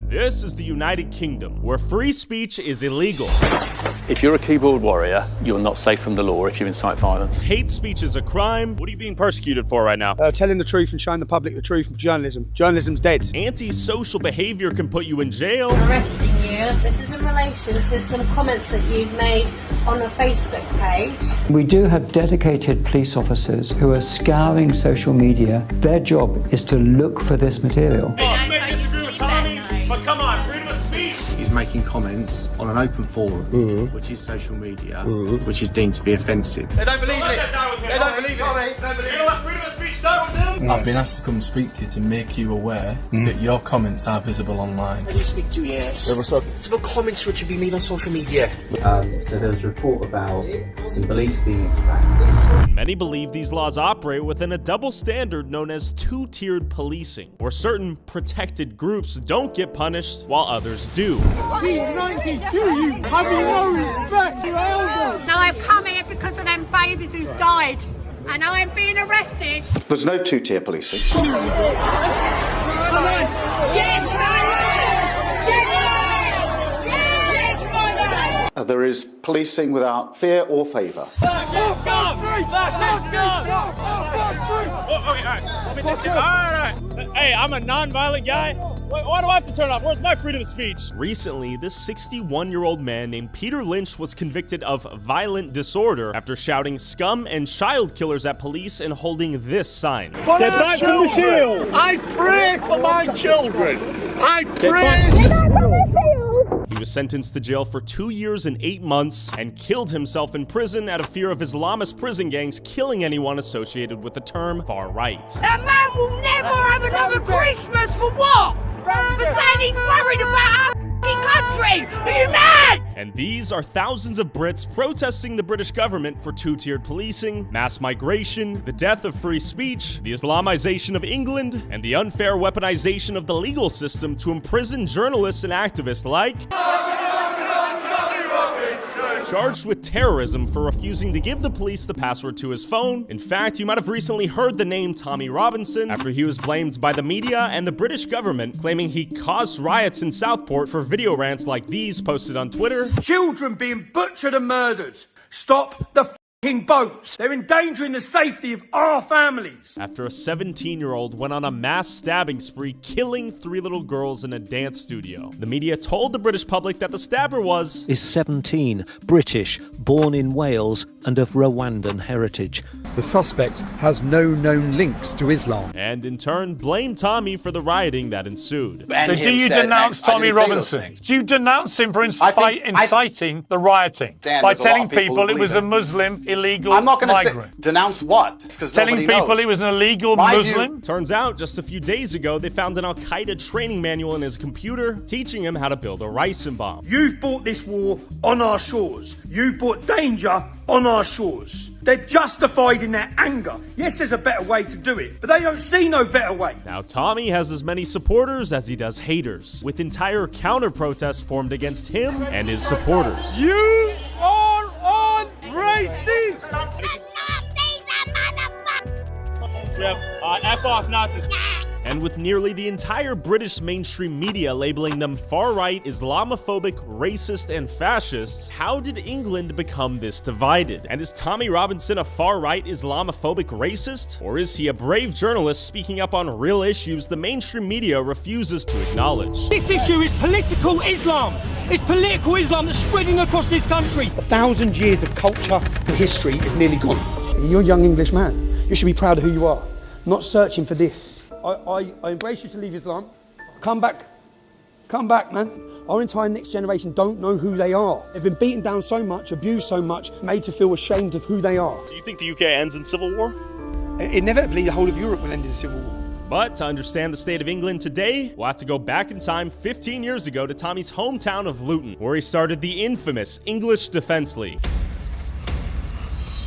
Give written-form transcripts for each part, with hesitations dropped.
This is the United Kingdom, where free speech is illegal. If you're a keyboard warrior, you're not safe from the law if you incite violence. Hate speech is a crime. What are you being persecuted for right now? Telling the truth and showing the public the truth of journalism. Journalism's dead. Anti-social behavior can put you in jail. I'm arresting you. This is in relation to some comments that you've made on a Facebook page. We do have dedicated police officers who are scouring social media. Their job is to look for this material. Hey, you may disagree with Tommy, but come on, freedom of speech. He's making comments on an open forum, which is social media, which is deemed to be offensive. They don't believe it. They don't believe it. You know what freedom of speech start with them? I've been asked to come speak to you to make you aware that your comments are visible online. When you speak to yes. It's about comments which have been made on social media. So there was a report about some beliefs being expressed. Many believe these laws operate within a double standard known as two-tiered policing, where certain protected groups don't get punished while others do. Now I've come here because of them babies who's died, and I'm being arrested. There's no two-tier policing. There is policing without fear or favour. Hey, I'm a non-violent guy. Why do I have to turn off? Where's my freedom of speech? Recently, this 61-year-old man named Peter Lynch was convicted of violent disorder after shouting "scum" and "child killers" at police and holding this sign. Get back from the shield! I pray for my children. I pray. He was sentenced to jail for 2 years and 8 months and killed himself in prison out of fear of Islamist prison gangs killing anyone associated with the term far-right. That man will never have another Christmas for what? For saying he's worried about our country! Are you mad? And these are thousands of Brits protesting the British government for two-tiered policing, mass migration, the death of free speech, the Islamization of England, and the unfair weaponization of the legal system to imprison journalists and activists like charged with terrorism for refusing to give the police the password to his phone. In fact, you might have recently heard the name Tommy Robinson after he was blamed by the media and the British government, claiming he caused riots in Southport for video rants like these posted on Twitter. Children being butchered and murdered. Stop the f***ing boats. They're endangering the safety of our families. After a 17-year-old went on a mass stabbing spree, killing 3 little girls in a dance studio. The media told the British public that the stabber is 17, British, born in Wales and of Rwandan heritage. The suspect has no known links to Islam. And in turn, blamed Tommy for the rioting that ensued. So do you denounce Tommy Robinson? Do you denounce him for inciting the rioting? By telling people it was a Muslim illegal migrant? I'm not going to denounce what? Telling people he was an illegal Muslim? Turns out, just a few days ago, they found an Al-Qaeda training manual in his computer, teaching him how to build a ricin bomb. You've brought this war on our shores. You've brought danger on our shores. They're justified in their anger. Yes, there's a better way to do it, but they don't see no better way. Now, Tommy has as many supporters as he does haters, with entire counter-protests formed against him and his supporters. You are on racist! We have F off Nazis. And with nearly the entire British mainstream media labeling them far-right, Islamophobic, racist, and fascist, how did England become this divided? And is Tommy Robinson a far-right, Islamophobic racist? Or is he a brave journalist speaking up on real issues the mainstream media refuses to acknowledge? This issue is political Islam. It's political Islam that's spreading across this country. 1,000 years of culture and history is nearly gone. You're a young English man. You should be proud of who you are, not searching for this. I embrace you to leave Islam. Come back, man. Our entire next generation don't know who they are. They've been beaten down so much, abused so much, made to feel ashamed of who they are. Do you think the UK ends in civil war? Inevitably, the whole of Europe will end in civil war. But to understand the state of England today, we'll have to go back in time 15 years ago to Tommy's hometown of Luton, where he started the infamous English Defence League.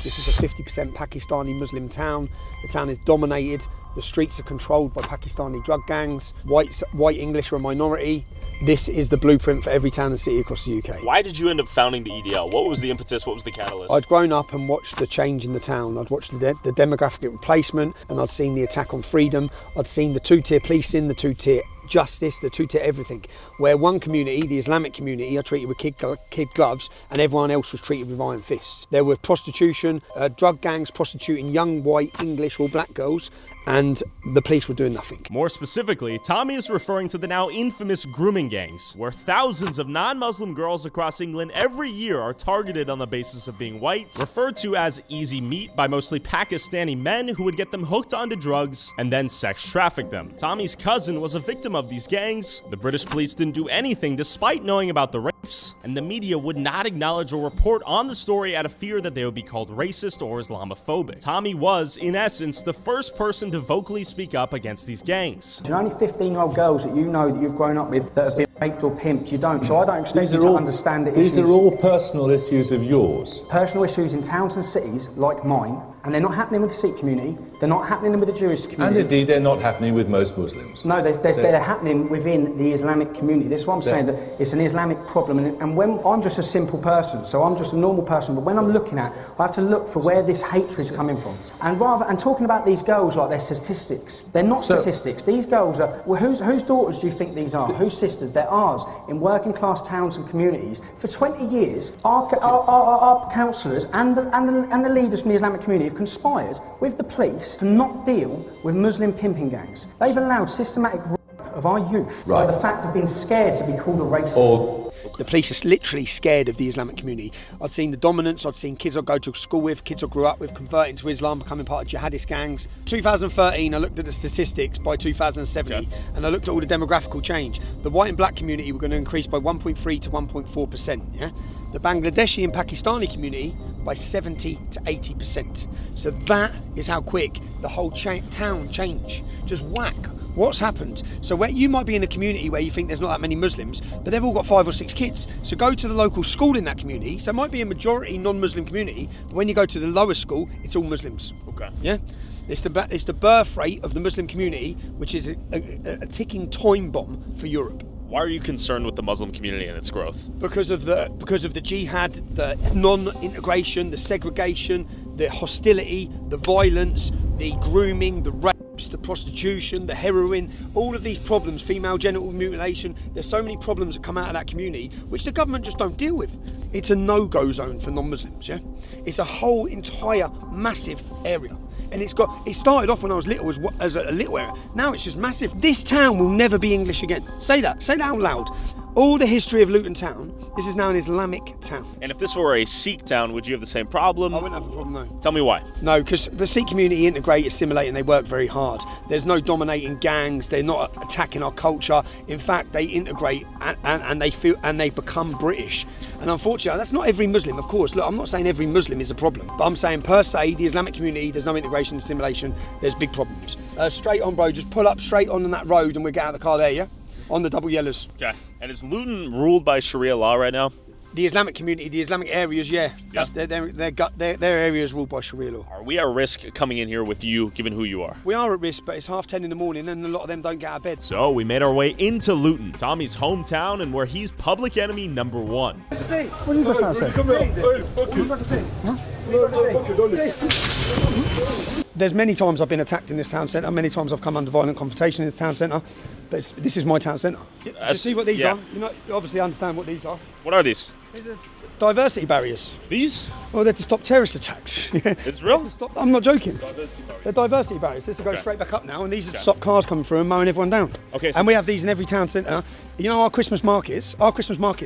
This is a 50% Pakistani Muslim town. The town is dominated. The streets are controlled by Pakistani drug gangs. White English are a minority. This is the blueprint for every town and city across the UK. Why did you end up founding the EDL? What was the impetus? What was the catalyst? I'd grown up and watched the change in the town. I'd watched the demographic replacement, and I'd seen the attack on freedom. I'd seen the two-tier policing, the two-tier justice, the two-tier everything. Where one community, the Islamic community, are treated with kid gloves, and everyone else was treated with iron fists. There were prostitution, drug gangs prostituting young white, English or black girls, and the police were doing nothing. More specifically, Tommy is referring to the now infamous grooming gangs, where thousands of non-Muslim girls across England every year are targeted on the basis of being white, referred to as easy meat by mostly Pakistani men who would get them hooked onto drugs and then sex traffic them. Tommy's cousin was a victim of these gangs. The British police didn't do anything despite knowing about the rapes, and the media would not acknowledge or report on the story out of fear that they would be called racist or Islamophobic. Tommy was, in essence, the first person to vocally speak up against these gangs. There are only 15-year-old girls that you know that you've grown up with that have been raped or pimped. You don't. So I don't expect you to understand the issues. These are all personal issues of yours. Personal issues in towns and cities like mine, and they're not happening with the Sikh community, they're not happening with the Jewish community. And indeed, they're not happening with most Muslims. No, they're happening within the Islamic community. That's what I'm saying, that it's an Islamic problem. And when I'm just a simple person, so I'm just a normal person, but when I'm looking at, I have to look for where this hatred is coming from. And talking about these girls like they're statistics, they're not statistics. These girls are, well, whose daughters do you think these are? Whose sisters? They're ours. In working class towns and communities, for 20 years, our councillors and the leaders from the Islamic community have conspired with the police to not deal with Muslim pimping gangs. They've allowed systematic rape of our youth by the fact of being scared to be called a racist. The police are literally scared of the Islamic community. I'd seen the dominance, I'd seen kids I go to school with, kids I grew up with, converting to Islam, becoming part of jihadist gangs. 2013, I looked at the statistics by 2070, and I looked at all the demographical change. The white and black community were going to increase by 1.3 to 1.4%, yeah? The Bangladeshi and Pakistani community by 70 to 80%. So that is how quick the whole town changed. Just whack. What's happened? So where you might be in a community where you think there's not that many Muslims, but they've all got 5 or 6 kids. So go to the local school in that community. So it might be a majority non-Muslim community, but when you go to the lower school, it's all Muslims. Okay. Yeah? It's the birth rate of the Muslim community, which is a ticking time bomb for Europe. Why are you concerned with the Muslim community and its growth? Because of the jihad, the non-integration, the segregation, the hostility, the violence, the grooming, the rapes, the prostitution, the heroin, all of these problems, female genital mutilation. There's so many problems that come out of that community which the government just don't deal with. It's a no-go zone for non-Muslims, yeah? It's a whole entire massive area. And it started off when I was little as a little area. Now it's just massive. This town will never be English again. Say that out loud. All the history of Luton Town, this is now an Islamic town. And if this were a Sikh town, would you have the same problem? I wouldn't have a problem, no. Tell me why. No, because the Sikh community integrate, assimilate, and they work very hard. There's no dominating gangs. They're not attacking our culture. In fact, they integrate and they become British. And unfortunately, that's not every Muslim, of course. Look, I'm not saying every Muslim is a problem, but I'm saying per se, the Islamic community, there's no integration, assimilation, there's big problems. Straight on, bro, just pull up straight on that road and we'll get out of the car there, yeah? On the double yellows. Okay. And is Luton ruled by Sharia law right now? The Islamic community, the Islamic areas, yeah. That's their areas ruled by Sharia law. Are we at risk coming in here with you, given who you are? We are at risk, but it's 10:30 in the morning and a lot of them don't get out of bed. So we made our way into Luton, Tommy's hometown, and where he's public enemy number 1. What are you trying to say? There's many times I've been attacked in this town centre, many times I've come under violent confrontation in this town centre, but this is my town centre. Do you see what these are? You obviously understand what these are. What are these? These are diversity barriers. These? Well, they're to stop terrorist attacks. It's real? I'm not joking. They're diversity barriers. This will go straight back up now, and these are to stop cars coming through and mowing everyone down. Okay. So and we have these in every town centre. You know, our Christmas markets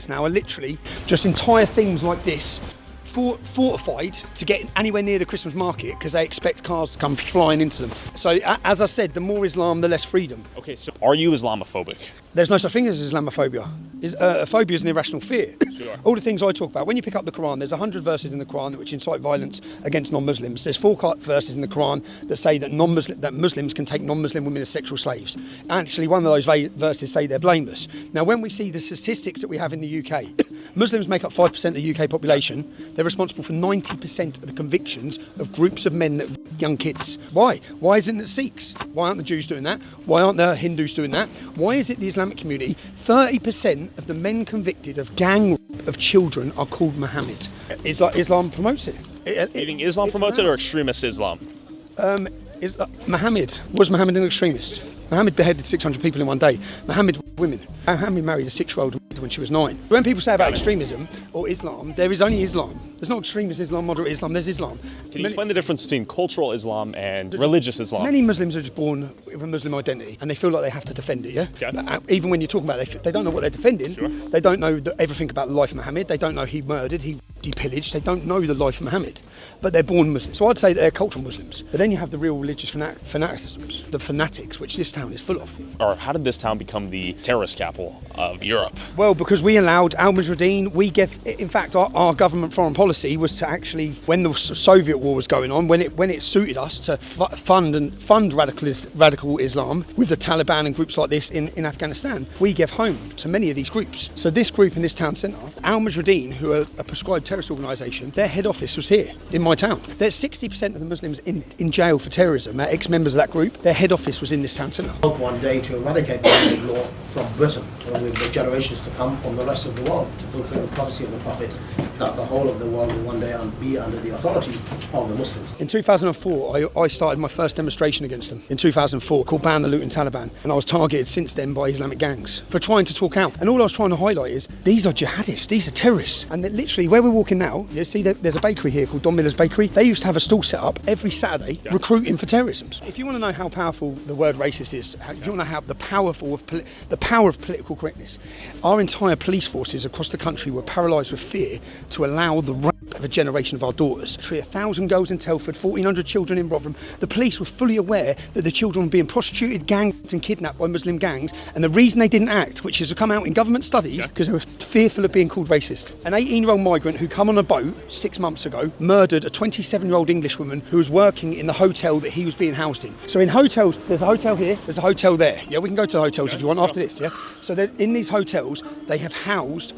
now are literally just entire things like this, fortified to get anywhere near the Christmas market because they expect cars to come flying into them. So, as I said, the more Islam, the less freedom. Okay, so are you Islamophobic? There's no such thing as Islamophobia. A phobia is an irrational fear. Sure. All the things I talk about, when you pick up the Quran, there's 100 verses in the Quran which incite violence against non-Muslims. There's 4 verses in the Quran that say that Muslims can take non-Muslim women as sexual slaves. Actually, one of those verses say they're blameless. Now, when we see the statistics that we have in the UK, Muslims make up 5% of the UK population. They're responsible for 90% of the convictions of groups of men that young kids. Why? Why isn't it Sikhs? Why aren't the Jews doing that? Why aren't the Hindus doing that? Why is it the Islamic community? 30% of the men convicted of gang rape of children are called Muhammad. Islam promotes it. Do you think Islam promotes it or extremist Islam? Muhammad, was Muhammad an extremist? Muhammad beheaded 600 people in one day. Muhammad women. Muhammad married a 6-year-old when she was 9. When people say about extremism or Islam, there is only Islam. There's not extremist Islam, moderate Islam, there's Islam. Can you explain the difference between cultural Islam and religious Islam? Many Muslims are just born with a Muslim identity and they feel like they have to defend it, yeah? Okay. But even when you're talking about it, they don't know what they're defending. Sure. They don't know everything about the life of Muhammad. They don't know he murdered, he pillaged. They don't know the life of Muhammad. But they're born Muslims. So I'd say that they're cultural Muslims. But then you have the real religious fanaticisms, the fanatics, which this town is full of. Or how did this town become the terrorist capital of Europe? Well, because we allowed al-Mujahideen, in fact, our government foreign policy was to actually, when the Soviet war was going on, when it suited us to fund radical Islam with the Taliban and groups like this in Afghanistan, we gave home to many of these groups. So this group in this town centre, al-Mujahideen, who are a prescribed terrorist organisation, their head office was here in my town. There's 60% of the Muslims in jail for terrorism, ex-members of that group. Their head office was in this town centre. One day to eradicate Muslim law from Britain, with the generations to come from the rest of the world, to fulfill the prophecy of the Prophet that the whole of the world will one day be under the authority of the Muslims. In 2004, I started my first demonstration against them. In 2004, called Ban the Looting Taliban, and I was targeted since then by Islamic gangs for trying to talk out. And all I was trying to highlight is these are jihadists, these are terrorists, and literally where we're walking now, you see there's a bakery here called Don Miller's Bakery. They used to have a stall set up every Saturday recruiting for terrorism. If you want to know how powerful the word racist is, if you want to know how the power of political correctness, our entire police forces across the country were paralysed with fear to allow the rape of a generation of our daughters. 1,000 girls in Telford, 1,400 children in Rotherham. The police were fully aware that the children were being prostituted, ganged and kidnapped by Muslim gangs, and the reason they didn't act, which has come out in government studies, because they were fearful of being called racist. An 18-year-old migrant who come on a boat 6 months ago murdered a 27-year-old Englishwoman who was working in the hotel that he was being housed in. So in hotels, there's a hotel here, there's a hotel there. Yeah, we can go to the hotels if you want after this, yeah? So in these hotels, they have housed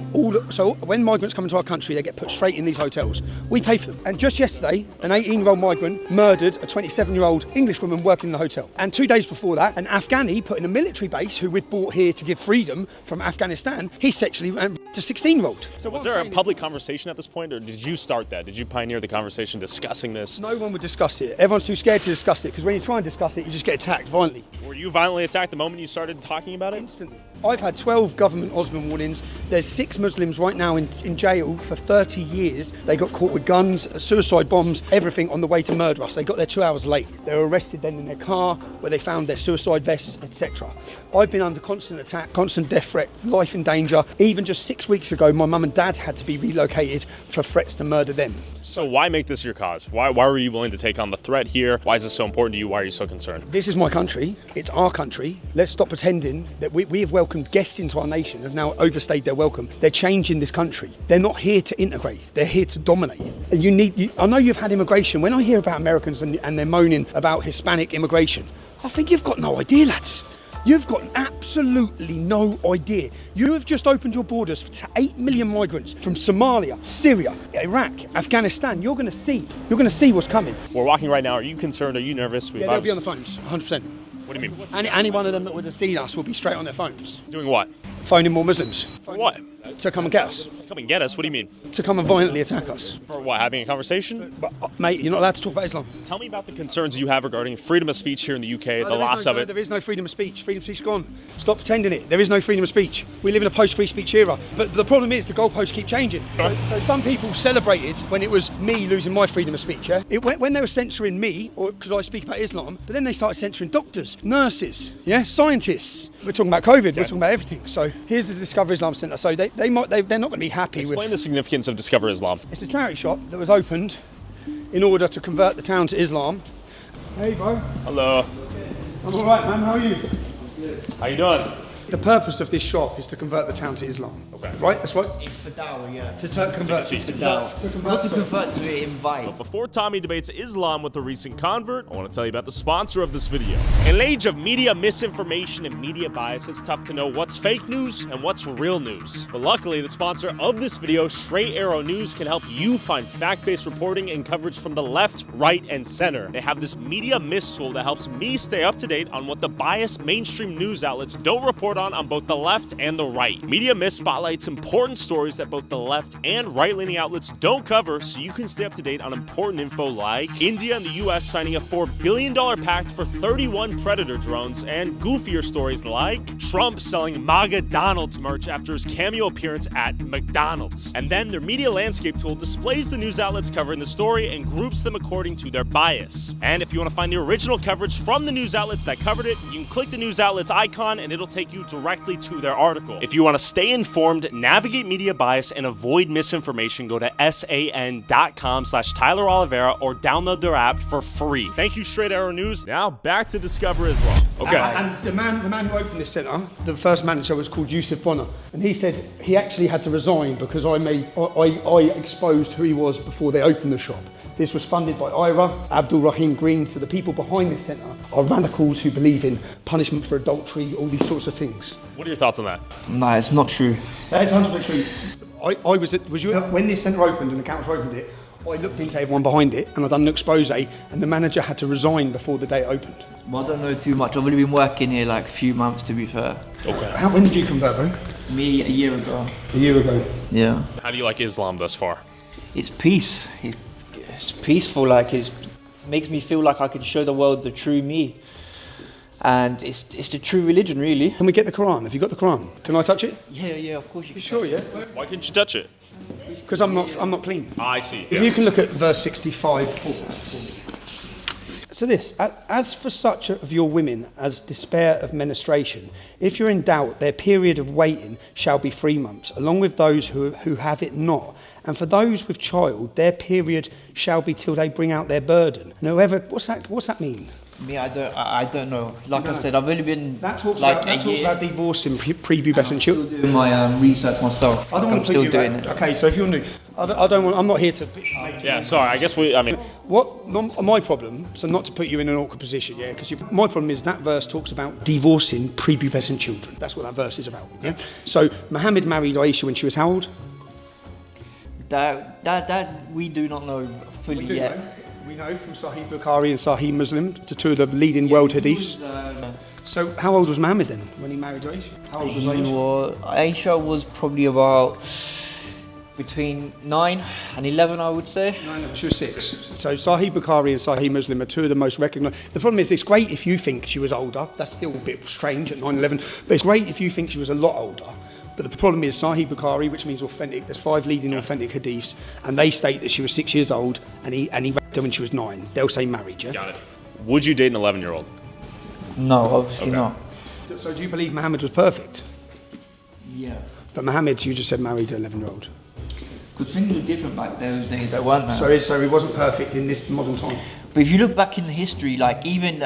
so when migrants come into our country, they get put straight in these hotels. We pay for them. And just yesterday, an 18-year-old migrant murdered a 27-year-old Englishwoman working in the hotel. And 2 days before that, an Afghani put in a military base who we've brought here to give freedom from Afghanistan, he sexually raped a 16-year-old. So was there a public conversation at this point, or did you start that? Did you pioneer the conversation discussing this? No one would discuss it. Everyone's too scared to discuss it, because when you try and discuss it, you just get attacked violently. Were you violently attacked the moment you started talking about it? Instantly. I've had 12 government Osman warnings. There's 6 Muslims right now in jail for 30 years. They got caught with guns, suicide bombs, everything on the way to murder us. They got there 2 hours late. They were arrested then in their car, where they found their suicide vests, etc. I've been under constant attack, constant death threat, life in danger. Even just 6 weeks ago, my mum and dad had to be relocated for threats to murder them. So why make this your cause? Why were you willing to take on the threat here? Why is this so important to you? Why are you so concerned? This is my country. It's our country. Let's stop pretending that we have welcomed guests into our nation, have now overstayed their welcome. They're changing this country. They're not here to integrate. They're here to dominate. And I know you've had immigration. When I hear about Americans and they're moaning about Hispanic immigration, I think you've got no idea, lads. You've got absolutely no idea. You have just opened your borders to 8 million migrants from Somalia, Syria, Iraq, Afghanistan. You're going to see what's coming. We're walking right now. Are you concerned? Are you nervous? Yeah, they'll be on the phones, 100%. What do you mean? Any one of them that would have seen us will be straight on their phones. Doing what? Phoning more Muslims. For what? To come and get us. Come and get us? What do you mean? To come and violently attack us. For what? Having a conversation? But, mate, you're not allowed to talk about Islam. Tell me about the concerns you have regarding freedom of speech here in the UK, the loss of it. There is no freedom of speech. Freedom of speech is gone. Stop pretending it. There is no freedom of speech. We live in a post-free speech era. But the problem is the goalposts keep changing. So some people celebrated when it was me losing my freedom of speech, yeah? When they were censoring me, or because I speak about Islam, but then they started censoring doctors, nurses, yeah, scientists. We're talking about COVID, we're talking about everything. So here's the Discover Islam Centre. So they're not going to be happy with... Explain the significance of Discover Islam. It's a charity shop that was opened in order to convert the town to Islam. Hey, bro. Hello. I'm all right, man. How are you? How you doing? The purpose of this shop is to convert the town to Islam. Okay. Right? That's right? It's for dawah, yeah. To convert to invite. But before Tommy debates Islam with a recent convert, I want to tell you about the sponsor of this video. In an age of media misinformation and media bias, it's tough to know what's fake news and what's real news. But luckily, the sponsor of this video, Straight Arrow News, can help you find fact-based reporting and coverage from the left, right, and center. They have this media miss tool that helps me stay up to date on what the biased mainstream news outlets don't report on on both the left and the right. Media Miss spotlights important stories that both the left and right-leaning outlets don't cover, so you can stay up to date on important info like India and the US signing a $4 billion pact for 31 Predator drones, and goofier stories like Trump selling MAGA Donald's merch after his cameo appearance at McDonald's. And then their media landscape tool displays the news outlets covering the story and groups them according to their bias. And if you want to find the original coverage from the news outlets that covered it, you can click the news outlet's icon and it'll take you directly to their article. If you want to stay informed, navigate media bias, and avoid misinformation, go to san.com/Tyler Oliveira or download their app for free. Thank you, Straight Arrow News. Now back to Discover Islam. Okay. And the man who opened this centre, the first manager, was called Yusuf Bonner, and he said he actually had to resign because I exposed who he was before they opened the shop. This was funded by IRA, Abdul Rahim Green, so the people behind this centre are radicals who believe in punishment for adultery, all these sorts of things. What are your thoughts on that? No, it's not true. That is 100% true. When this centre opened and the council opened it, I looked into everyone behind it and I done an expose, and the manager had to resign before the day it opened. Well, I don't know too much. I've only been working here like a few months, to be fair. Okay. When did you convert, bro? Me, a year ago. A year ago? Yeah. How do you like Islam thus far? It's peace. It's peaceful. Like, it makes me feel like I can show the world the true me. And it's the true religion, really. Can we get the Quran? Have you got the Quran? Can I touch it? Yeah, of course you can. Sure, yeah? Why can't you touch it? Because I'm not clean. I see. If you can look at verse 65. So this, as for such of your women as despair of menstruation, if you're in doubt, their period of waiting shall be 3 months, along with those who have it not. And for those with child, their period shall be till they bring out their burden. And whoever, what's that mean? Me, I don't know. Like I said, I've only been that talks about divorcing prepubescent children. I'm still doing my research myself. I don't want to put you doing it. Okay, so if you're new, I'm not here to. Yeah, sorry. I guess my problem? So not to put you in an awkward position, yeah. Because my problem is that verse talks about divorcing prepubescent children. That's what that verse is about. Yeah. So Muhammad married Aisha when she was how old? That we do not know fully yet. We know from Sahih Bukhari and Sahih Muslim, the two of the leading world hadiths. So how old was Muhammad then when he married Aisha? How old was Aisha? Aisha was probably about between 9 and 11, I would say. No, she was 6. So Sahih Bukhari and Sahih Muslim are two of the most recognised. The problem is, it's great if you think she was older. That's still a bit strange at 9, 11. But it's great if you think she was a lot older. But the problem is Sahih Bukhari, which means authentic. There's 5 leading authentic hadiths, and they state that she was 6 years old, and he raped her when she was 9. They'll say married, yeah? Got it. Would you date an 11-year-old? No, obviously not. So do you believe Muhammad was perfect? Yeah. But Muhammad, you just said married an 11-year-old. Because things were different back those days, they weren't. So he wasn't perfect in this modern time. But if you look back in the history, like even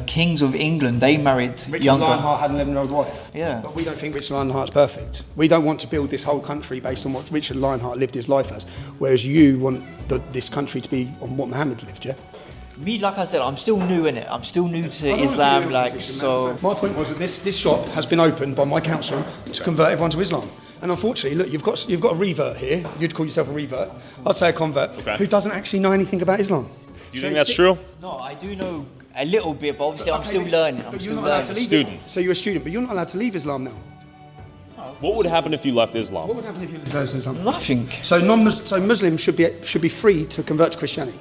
kings of England, they married Richard younger. Lionheart had an 11-year-old wife. Yeah. But we don't think Richard Lionheart's perfect. We don't want to build this whole country based on what Richard Lionheart lived his life as, whereas you want this country to be on what Muhammad lived, yeah? Me, like I said, I'm still new in it. I'm still new to Islam, so... My point was that this shop has been opened by my council to convert everyone to Islam. And unfortunately, look, you've got a revert here. You'd call yourself a revert. I'd say a convert who doesn't actually know anything about Islam. Do you think that's true? No, I do know a little bit, but obviously I'm still learning. I'm still learning. Student. So you're a student, but you're not allowed to leave Islam now. What would happen if you left Islam? What would happen if you left Islam? Nothing. So Muslims should be free to convert to Christianity.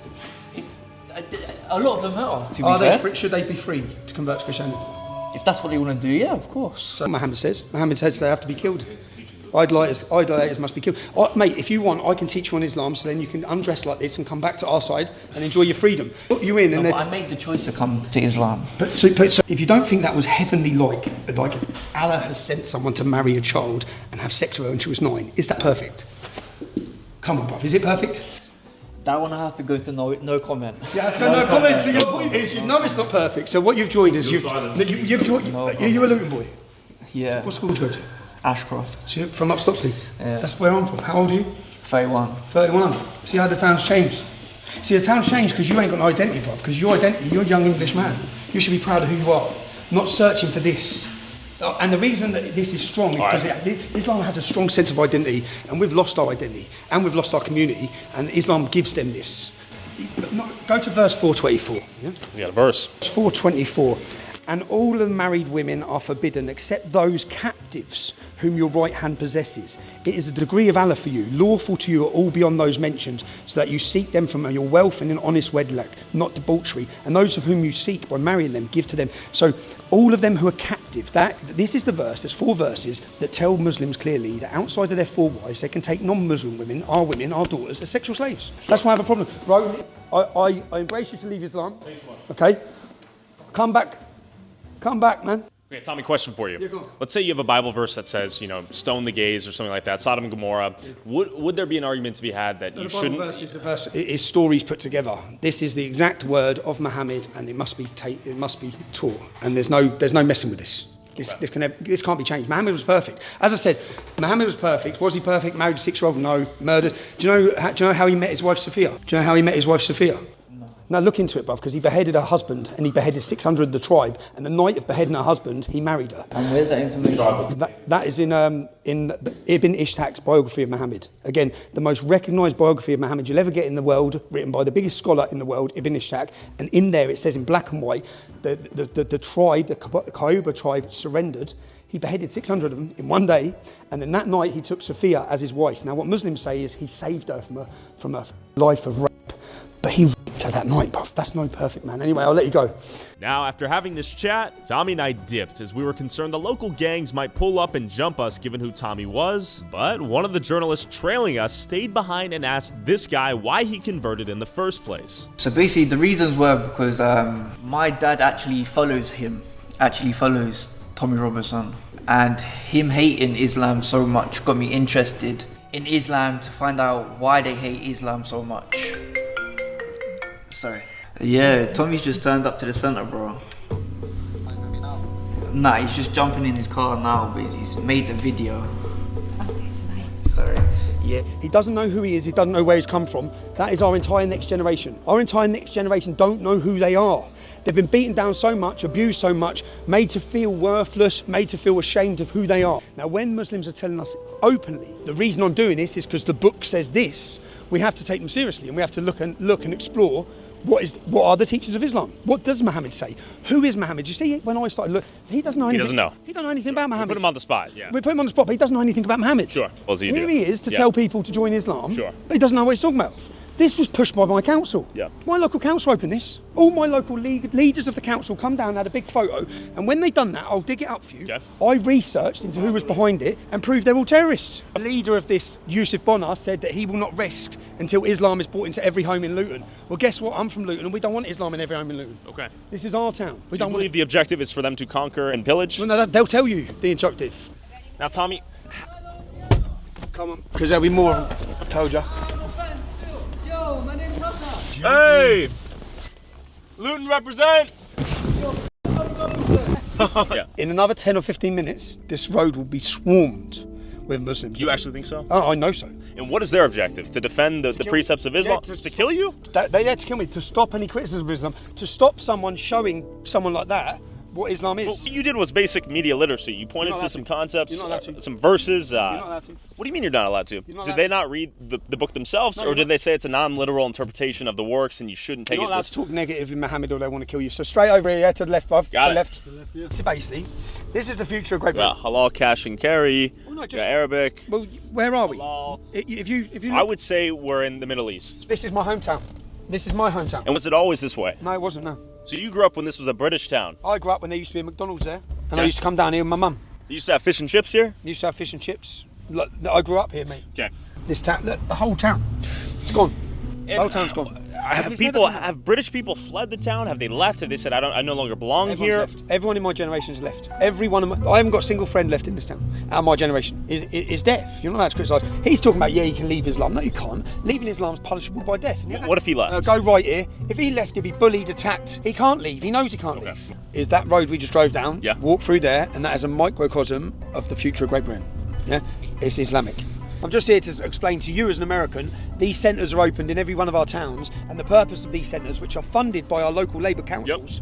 A lot of them are. To be fair. Should they be free to convert to Christianity? If that's what they want to do, yeah, of course. So Muhammad says they have to be killed. Idolaters must be killed. Mate, if you want, I can teach you on Islam, so then you can undress like this and come back to our side and enjoy your freedom. Put you in, and I made the choice to come to Islam. But so if you don't think that was heavenly, like Allah has sent someone to marry a child and have sex with her when she was 9, is that perfect? Come on, bruv, is it perfect? That one I have to go to no comment. Yeah, have to go no comment. So your point is, you know it's not perfect. So what you've joined is you've joined. You're a Luton boy. Yeah. What school did you go to? Ashcroft. So you're from up Stopsley? Yeah. That's where I'm from. How old are you? 31. 31. See how the town's changed? See, the town's changed because you ain't got an identity, bruv. Because your identity, you're a young English man. You should be proud of who you are, not searching for this. And the reason that this is strong is because Islam has a strong sense of identity, and we've lost our identity, and we've lost our community, and Islam gives them this. Go to verse 424. Yeah? He's got a verse. 424. And all the married women are forbidden except those captives whom your right hand possesses. It is a degree of Allah for you, lawful to you are all beyond those mentioned, so that you seek them from your wealth in an honest wedlock, not debauchery. And those of whom you seek by marrying them, give to them. So all of them who are captive, this is the verse, there's 4 verses that tell Muslims clearly that outside of their 4 wives, they can take non-Muslim women, our daughters, as sexual slaves. That's why I have a problem. Bro, I embrace you to leave Islam. Okay? Come back, man. Okay, Tommy, question for you. Let's say you have a Bible verse that says, stone the gays or something like that, Sodom and Gomorrah. Would there be an argument to be had that you shouldn't? The Bible verse is a verse. It is stories put together. This is the exact word of Muhammad, and it must be taught. And there's no messing with this. This can't be changed. Muhammad was perfect. As I said, Muhammad was perfect. Was he perfect? Married a 6-year-old? No. Murdered. Do you know how he met his wife Sophia? Now look into it, bruv, because he beheaded her husband and he beheaded 600 of the tribe. And the night of beheading her husband, he married her. And where's that information? That is in Ibn Ishaq's biography of Muhammad. Again, the most recognised biography of Muhammad you'll ever get in the world, written by the biggest scholar in the world, Ibn Ishaq. And in there it says in black and white, the tribe, the Qayyuba tribe, surrendered. He beheaded 600 of them in one day, and then that night he took Sophia as his wife. Now what Muslims say is he saved her from a life of rape, but he raped her that night, bruv. That's no perfect man. Anyway, I'll let you go. Now, after having this chat, Tommy and I dipped as we were concerned the local gangs might pull up and jump us given who Tommy was, but one of the journalists trailing us stayed behind and asked this guy why he converted in the first place. So basically the reasons were because my dad actually follows Tommy Robinson, and him hating Islam so much got me interested in Islam to find out why they hate Islam so much. Sorry. Yeah, Tommy's just turned up to the centre, bro. Nah, he's just jumping in his car now, but he's made the video. Sorry. Yeah. He doesn't know who he is, he doesn't know where he's come from. That is our entire next generation. Our entire next generation don't know who they are. They've been beaten down so much, abused so much, made to feel worthless, made to feel ashamed of who they are. Now, when Muslims are telling us openly, the reason I'm doing this is because the book says this, we have to take them seriously and we have to look and explore what are the teachings of Islam? What does Muhammad say? Who is Muhammad? You see, when I started looking, he doesn't know anything. He doesn't know. He doesn't know anything about Muhammad. We put him on the spot, yeah. We put him on the spot, but he doesn't know anything about Muhammad. Sure. Well, Here he is to tell people to join Islam. Sure. But he doesn't know what he's talking about. This was pushed by my council. Yeah. My local council opened this. All my local leaders of the council come down and had a big photo. And when they've done that, I'll dig it up for you. Okay. I researched into who was behind it and proved they're all terrorists. The leader of this, Yusuf Bonner, said that he will not rest until Islam is brought into every home in Luton. Well, guess what? I'm from Luton and we don't want Islam in every home in Luton. Okay. This is our town. We don't believe the objective is for them to conquer and pillage? Well, no, they'll tell you the objective. Now, Tommy. Come on, because there'll be more of them. I told you. Yo, my name is Hassan. Hey! Luton represent! Yeah. In another 10 or 15 minutes, this road will be swarmed with Muslims. You actually think so? Oh, I know so. And what is their objective? To defend the precepts of Islam? Yeah, to kill you? They had to kill me, to stop any criticism of Islam, to stop someone showing someone like that what Islam is. Well, what you did was basic media literacy. You pointed to some concepts, You're not allowed to. some verses. You're not allowed to. What do you mean you're not allowed to? You're not Did allowed they to. not read the book themselves, No, or did they say it's a non-literal interpretation of the works and you shouldn't take You're it? not allowed to talk negatively of Muhammad or they want to kill you. So straight over here, to the left, bruv. Got to it. Left. So basically, this is the future of Great Britain. Halal, cash and carry. Well, no, just- Arabic. Well, where are we? Halal. If you look, I would say we're in the Middle East. this is my hometown. This is my hometown. And was it always this way? No, it wasn't, no. So you grew up when this was a British town. I grew up when there used to be a McDonald's there. And Yeah. I used to come down here with my mum. You used to have fish and chips here? Used to have fish and chips. Look, I grew up here, mate. Okay. This town, the whole town, it's gone. The whole town's gone. Have British people fled the town? Have they left? Have they said I no longer belong Everyone's here? left. Everyone in my generation has left. I haven't got a single friend left in this town. Out of my generation is deaf. You're not allowed to criticise. He's talking about you can leave Islam. No, you can't. Leaving Islam is punishable by death. What if he left? Go right here. If he left, he'd be bullied, attacked. He can't leave. He knows he can't leave. Is that road we just drove down? Yeah. Walk through there, and that is a microcosm of the future of Great Britain. Yeah, it's Islamic. I'm just here to explain to you as an American, these centres are opened in every one of our towns, and the purpose of these centres, which are funded by our local Labour councils,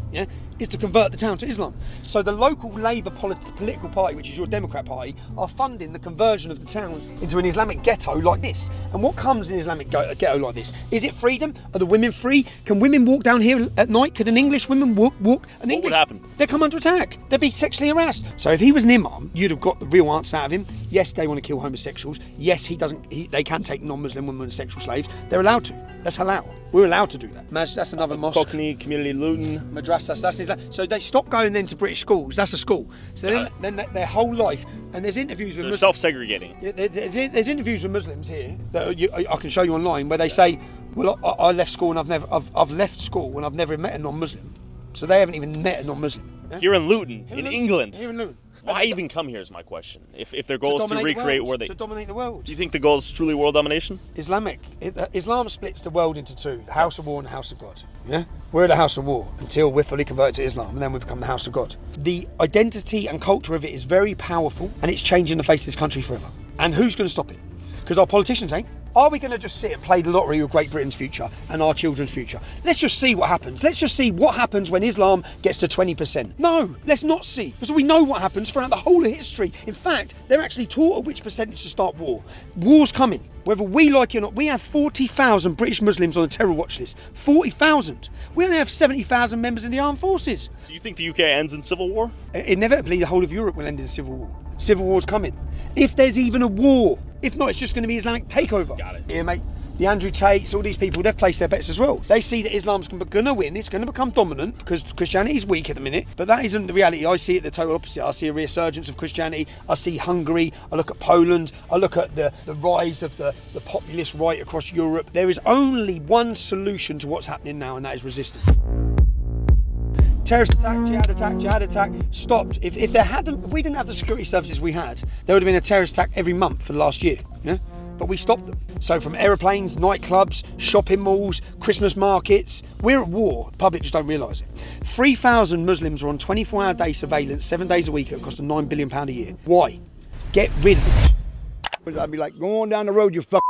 is to convert the town to Islam. So the local Labour political party, which is your Democrat party, are funding the conversion of the town into an Islamic ghetto like this. And what comes in an Islamic ghetto like this? Is it freedom? Are the women free? Can women walk down here at night? Could an English woman walk? What would happen? They come under attack. They'd be sexually harassed. So if he was an imam, you'd have got the real answer out of him. Yes, they want to kill homosexuals. Yes, they can take non-Muslim women as sexual slaves. They're allowed to. That's halal. We're allowed to do that. That's another mosque. Cockney, Community Luton. Madrasas, that's Islam. So they stop going then to British schools. That's a school. So then their whole life, and there's interviews with Muslims. Self-segregating. There's interviews with Muslims here that I can show you online where they say, well, I left school and I've left school and I've never met a non-Muslim. So they haven't even met a non-Muslim. Here in Luton, in England. Here in Luton. Why even come here is my question. If their goal is to recreate where they... To dominate the world. Do you think the goal is truly world domination? Islam splits the world into two, the House of War and the House of God. Yeah? We're the House of War until we're fully converted to Islam, and then we become the House of God. The identity and culture of it is very powerful, and it's changing the face of this country forever. And who's going to stop it? Because our politicians ain't. Are we going to just sit and play the lottery with Great Britain's future and our children's future? Let's just see what happens. Let's just see what happens when Islam gets to 20%. No, let's not see. Because we know what happens throughout the whole of history. In fact, they're actually taught at which percentage to start war. War's coming. Whether we like it or not, we have 40,000 British Muslims on a terror watch list. 40,000. We only have 70,000 members in the armed forces. Do you think the UK ends in civil war? Inevitably, the whole of Europe will end in civil war. Civil war's coming. If there's even a war. If not, it's just going to be Islamic takeover. Got it. Yeah, mate. The Andrew Tates, all these people, they've placed their bets as well. They see that Islam's going to win. It's going to become dominant because Christianity is weak at the minute. But that isn't the reality. I see it the total opposite. I see a resurgence of Christianity. I see Hungary. I look at Poland. I look at the rise of the populist right across Europe. There is only one solution to what's happening now, and that is resistance. Terrorist attack, jihad attack, stopped. If we didn't have the security services we had, there would have been a terrorist attack every month for the last year. Yeah? But we stopped them. So from aeroplanes, nightclubs, shopping malls, Christmas markets, we're at war. The public just don't realise it. 3,000 Muslims are on 24-hour day surveillance, 7 days a week at a cost of £9 billion a year. Why? Get rid of it. I'd be like, go on down the road, you fuck.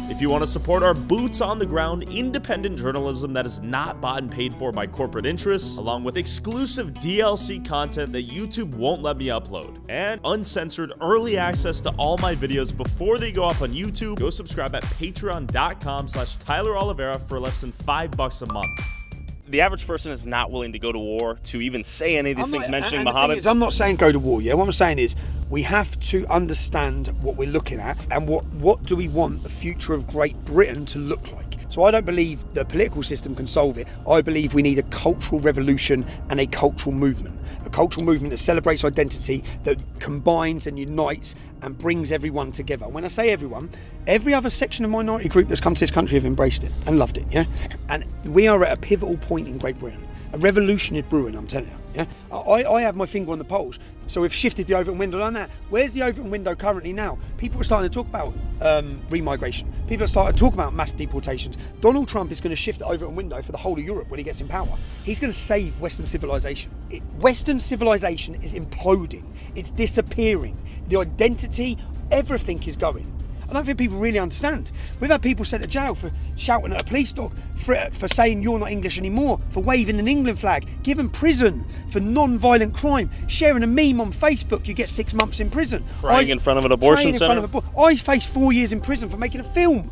If you want to support our boots on the ground independent journalism that is not bought and paid for by corporate interests, along with exclusive DLC content that YouTube won't let me upload, and uncensored early access to all my videos before they go up on YouTube, go subscribe at patreon.com/Tyler Oliveira for less than $5 a month. The average person is not willing to go to war to even say any of these things mentioning Muhammad. I'm not saying go to war, yeah? What I'm saying is we have to understand what we're looking at and what do we want the future of Great Britain to look like. So I don't believe the political system can solve it. I believe we need a cultural revolution and a cultural movement. A cultural movement that celebrates identity, that combines and unites and brings everyone together. When I say everyone, every other section of minority group that's come to this country have embraced it and loved it, yeah? And we are at a pivotal point in Great Britain. A revolution is brewing, I'm telling you, yeah? I have my finger on the pulse. So we've shifted the Overton window on that. Where's the Overton window currently now? People are starting to talk about remigration. People are starting to talk about mass deportations. Donald Trump is going to shift the Overton window for the whole of Europe when he gets in power. He's going to save Western civilization. Western civilization is imploding. It's disappearing. The identity, everything is going. I don't think people really understand. We've had people sent to jail for shouting at a police dog, for saying you're not English anymore, for waving an England flag, given prison for non-violent crime, sharing a meme on Facebook, you get 6 months in prison. Crying in front of an abortion center. I faced 4 years in prison for making a film.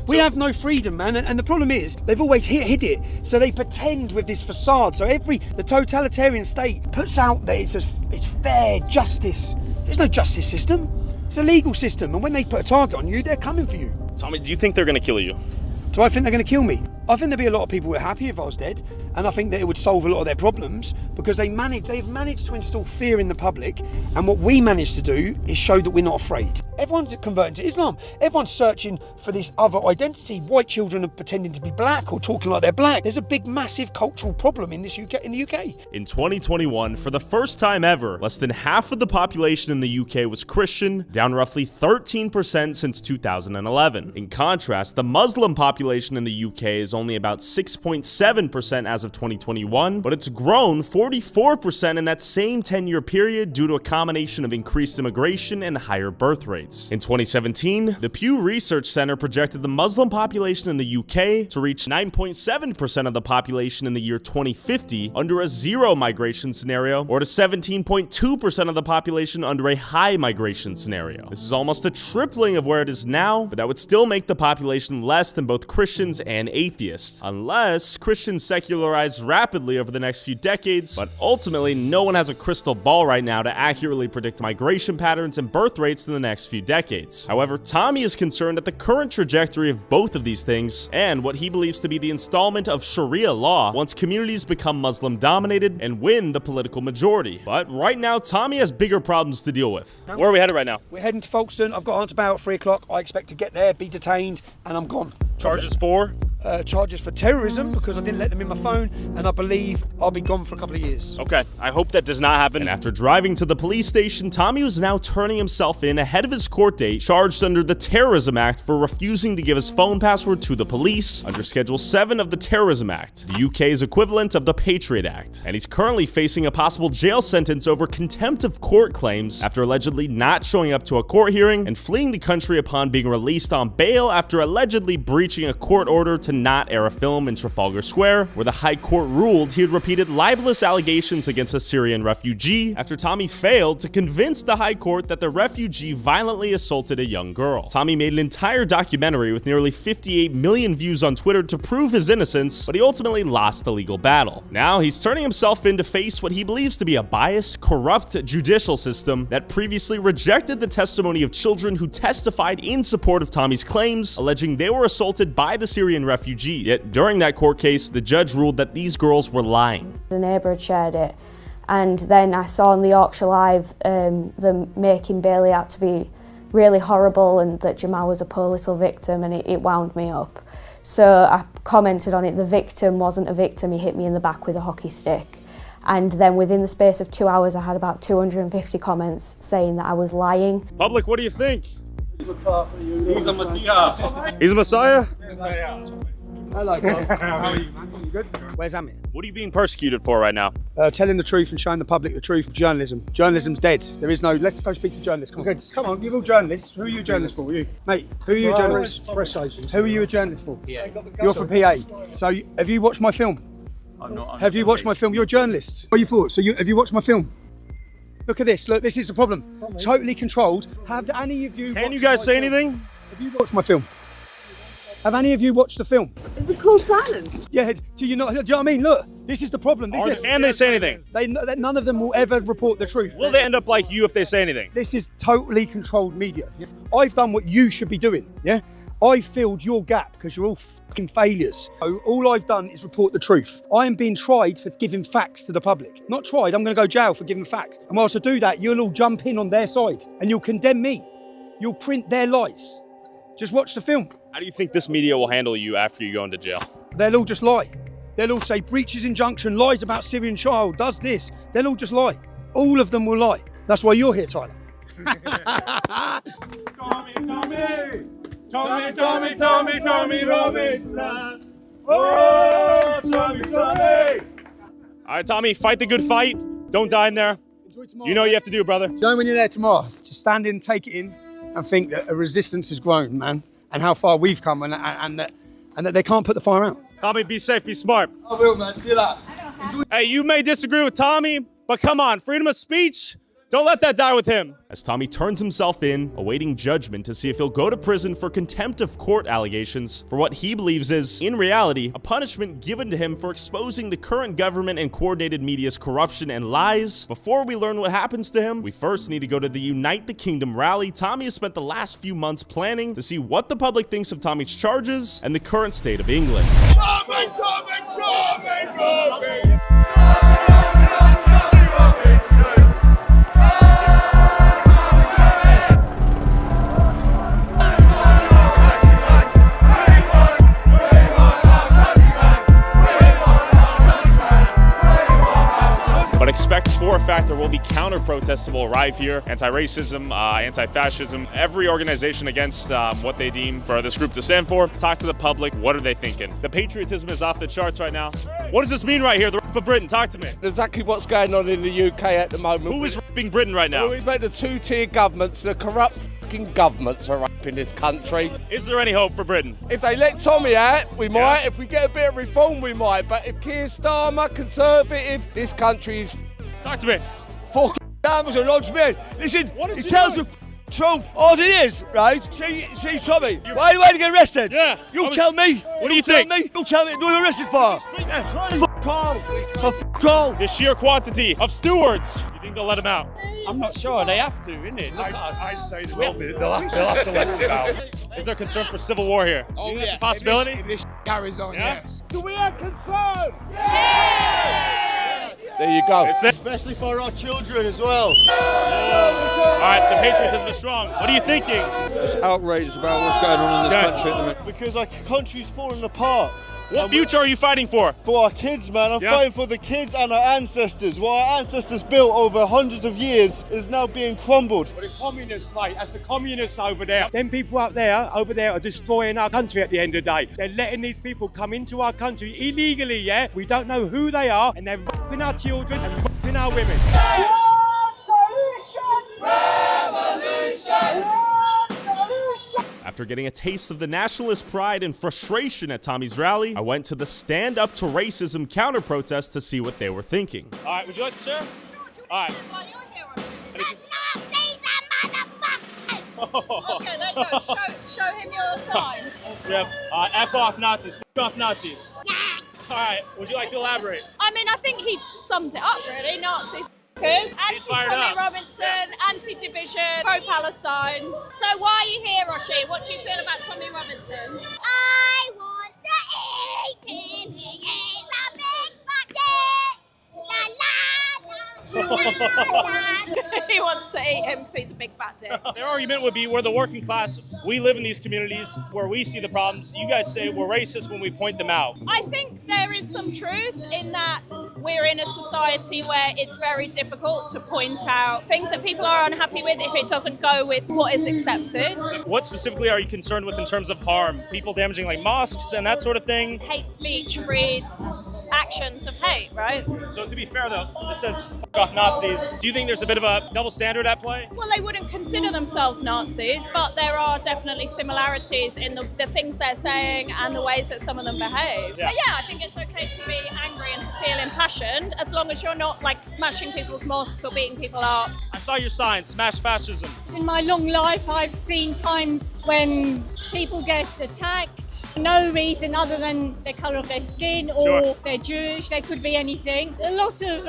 We have no freedom, man, and the problem is they've always hid it. So they pretend with this facade. So the totalitarian state puts out that it's fair justice. There's no justice system. It's a legal system, and when they put a target on you, they're coming for you. Tommy, do you think they're going to kill you? Do I think they're going to kill me? I think there'd be a lot of people who are happy if I was dead, and I think that it would solve a lot of their problems because they've managed to instill fear in the public, and what we managed to do is show that we're not afraid. Everyone's converting to Islam. Everyone's searching for this other identity. White children are pretending to be black or talking like they're black. There's a big, massive cultural problem in the UK. In 2021, for the first time ever, less than half of the population in the UK was Christian, down roughly 13% since 2011. In contrast, the Muslim population in the UK is only about 6.7% as as of 2021, but it's grown 44% in that same 10-year period due to a combination of increased immigration and higher birth rates. In 2017, the Pew Research Center projected the Muslim population in the UK to reach 9.7% of the population in the year 2050 under a zero migration scenario, or to 17.2% of the population under a high migration scenario. This is almost a tripling of where it is now, but that would still make the population less than both Christians and atheists, unless Christians secularize rapidly over the next few decades. But ultimately, no one has a crystal ball right now to accurately predict migration patterns and birth rates in the next few decades. However, Tommy is concerned at the current trajectory of both of these things and what he believes to be the installment of Sharia law once communities become Muslim dominated and win the political majority. But right now, Tommy has bigger problems to deal with. Where are we headed right now? We're heading to Folkestone. I've got on to about 3 o'clock. I expect to get there, be detained, and I'm gone. Charges for? Charges for terrorism because I didn't let them in my phone, and I believe I'll be gone for a couple of years. Okay, I hope that does not happen. And after driving to the police station, Tommy was now turning himself in ahead of his court date, charged under the Terrorism Act for refusing to give his phone password to the police under Schedule 7 of the Terrorism Act, the UK's equivalent of the Patriot Act. And he's currently facing a possible jail sentence over contempt of court claims after allegedly not showing up to a court hearing and fleeing the country upon being released on bail after allegedly breaching a court order to not air a film in Trafalgar Square, where the High Court ruled he had repeated libelous allegations against a Syrian refugee after Tommy failed to convince the High Court that the refugee violently assaulted a young girl. Tommy made an entire documentary with nearly 58 million views on Twitter to prove his innocence, but he ultimately lost the legal battle. Now he's turning himself in to face what he believes to be a biased, corrupt judicial system that previously rejected the testimony of children who testified in support of Tommy's claims, alleging they were assaulted by the Syrian refugee. Yet during that court case, the judge ruled that these girls were lying. The neighbour had shared it, and then I saw on the Yorkshire Live them making Bailey out to be really horrible and that Jamal was a poor little victim, and it wound me up. So I commented on it. The victim wasn't a victim, he hit me in the back with a hockey stick. And then within the space of 2 hours, I had about 250 comments saying that I was lying. Public, what do you think? He's a messiah. He's a messiah? Hello, Tom. How are you, man? You good? Where's Amit? What are you being persecuted for right now? Telling the truth and showing the public the truth of journalism. Journalism's dead. There is no... Let's go speak to journalists. Come on, come on, you're all journalists. Who are you a journalist for? You? Mate, who are you a journalist? Press agents. Who are you a journalist for? PA. You're for PA. So have you watched my film? I'm not. Have you watched my film? You're a journalist. What are you for? So have you watched my film? Look at this. Look, this is the problem. Totally controlled. Have any of you... Can you guys say anything? Have you watched my film? Have any of you watched the film? Is it called silence? Yeah, do you not? Do you know what I mean? Look, this is the problem. Can they say anything? None of them will ever report the truth. Will they end up like you if they say anything? This is totally controlled media. I've done what you should be doing, yeah? I filled your gap because you're all fucking failures. So all I've done is report the truth. I am being tried for giving facts to the public. Not tried, I'm going to go jail for giving facts. And whilst I do that, you'll all jump in on their side and you'll condemn me. You'll print their lies. Just watch the film. How do you think this media will handle you after you go into jail? They'll all just lie. They'll all say breaches injunction, lies about Syrian child, does this. They'll all just lie. All of them will lie. That's why you're here, Tyler. Tommy Robinson. Oh, Tommy. All right, Tommy, fight the good fight. Don't die in there. You know what you have to do, brother. You know when you're there tomorrow, just stand in, take it in, and think that a resistance has grown, man, and how far we've come, and that they can't put the fire out. Tommy, be safe, be smart. I will, man. See you later. Hey, you may disagree with Tommy, but come on, freedom of speech, don't let that die with him. As Tommy turns himself in, awaiting judgment to see if he'll go to prison for contempt of court allegations for what he believes is, in reality, a punishment given to him for exposing the current government and coordinated media's corruption and lies. Before we learn what happens to him, we first need to go to the Unite the Kingdom rally Tommy has spent the last few months planning to see what the public thinks of Tommy's charges and the current state of England. Tommy! But expect for a fact fact, there will be counter-protests that will arrive here. Anti-racism, anti-fascism, every organization against what they deem for this group to stand for. Talk to the public. What are they thinking? The patriotism is off the charts right now. What does this mean right here? The rap of Britain. Talk to me. Exactly what's going on in the UK at the moment. Who is rapping Britain right now? Well, we've got the two-tier governments, the corrupt fucking governments are rapping this country. Is there any hope for Britain? If they let Tommy out, we might. If we get a bit of reform, we might. But if Keir Starmer, Conservative, this country is Talk to me. fucking Starmer's a lodge man. Listen, he tells the truth. All it is, right? See, Tommy, why are you waiting to get arrested? Yeah. You tell me. What do you think? You tell me. What are you arrested for? Fuck all. The sheer quantity of stewards. You think they'll let him out? I'm not sure. They have to, isn't it? I say they will be. They'll have to let him out. Is there concern for civil war here? Oh, you think that's a possibility? If this carries on, Yeah? yes. Do we have concern? Yes! There you go. Especially for our children as well. All right, the patriotism is strong. What are you thinking? Just outraged about what's going on in this country at the minute. Because our country's falling apart. What future are you fighting for? For our kids, man. I'm fighting for the kids and our ancestors. What our ancestors built over hundreds of years is now being crumbled. Well, the communists, mate, that's the communists over there. Them people over there are destroying our country at the end of the day. They're letting these people come into our country illegally, yeah? We don't know who they are, and they're raping our children and raping our women. After getting a taste of the nationalist pride and frustration at Tommy's rally, I went to the Stand Up to Racism counter-protest to see what they were thinking. All right, would you like to share? All right. Okay, there you go. Show him your sign. We have F off Nazis, F off Nazis. Yeah. All right, would you like to elaborate? I mean, I think he summed it up, really. Nazis, anti-Tommy Robinson, anti-division, pro-Palestine. So why are you here, Roshi? What do you feel about Tommy Robinson? I want to eat him. He is a big bucket. La la la. He wants to eat him because he's a big fat dick. Their argument would be we're the working class, we live in these communities where we see the problems. You guys say we're racist when we point them out. I think there is some truth in that we're in a society where it's very difficult to point out things that people are unhappy with if it doesn't go with what is accepted. What specifically are you concerned with in terms of harm? People damaging like mosques and that sort of thing? Hate speech breeds actions of hate, right? So to be fair though, this says F off Nazis. Do you think there's a bit of a double standard at play? Well, they wouldn't consider themselves Nazis, but there are definitely similarities in the things they're saying and the ways that some of them behave. Yeah. But yeah, I think it's okay to be angry and to feel impassioned as long as you're not like smashing people's mosques or beating people up. I saw your sign, smash fascism. In my long life, I've seen times when people get attacked, no reason other than the colour of their skin or they're Jewish, they could be anything. A lot of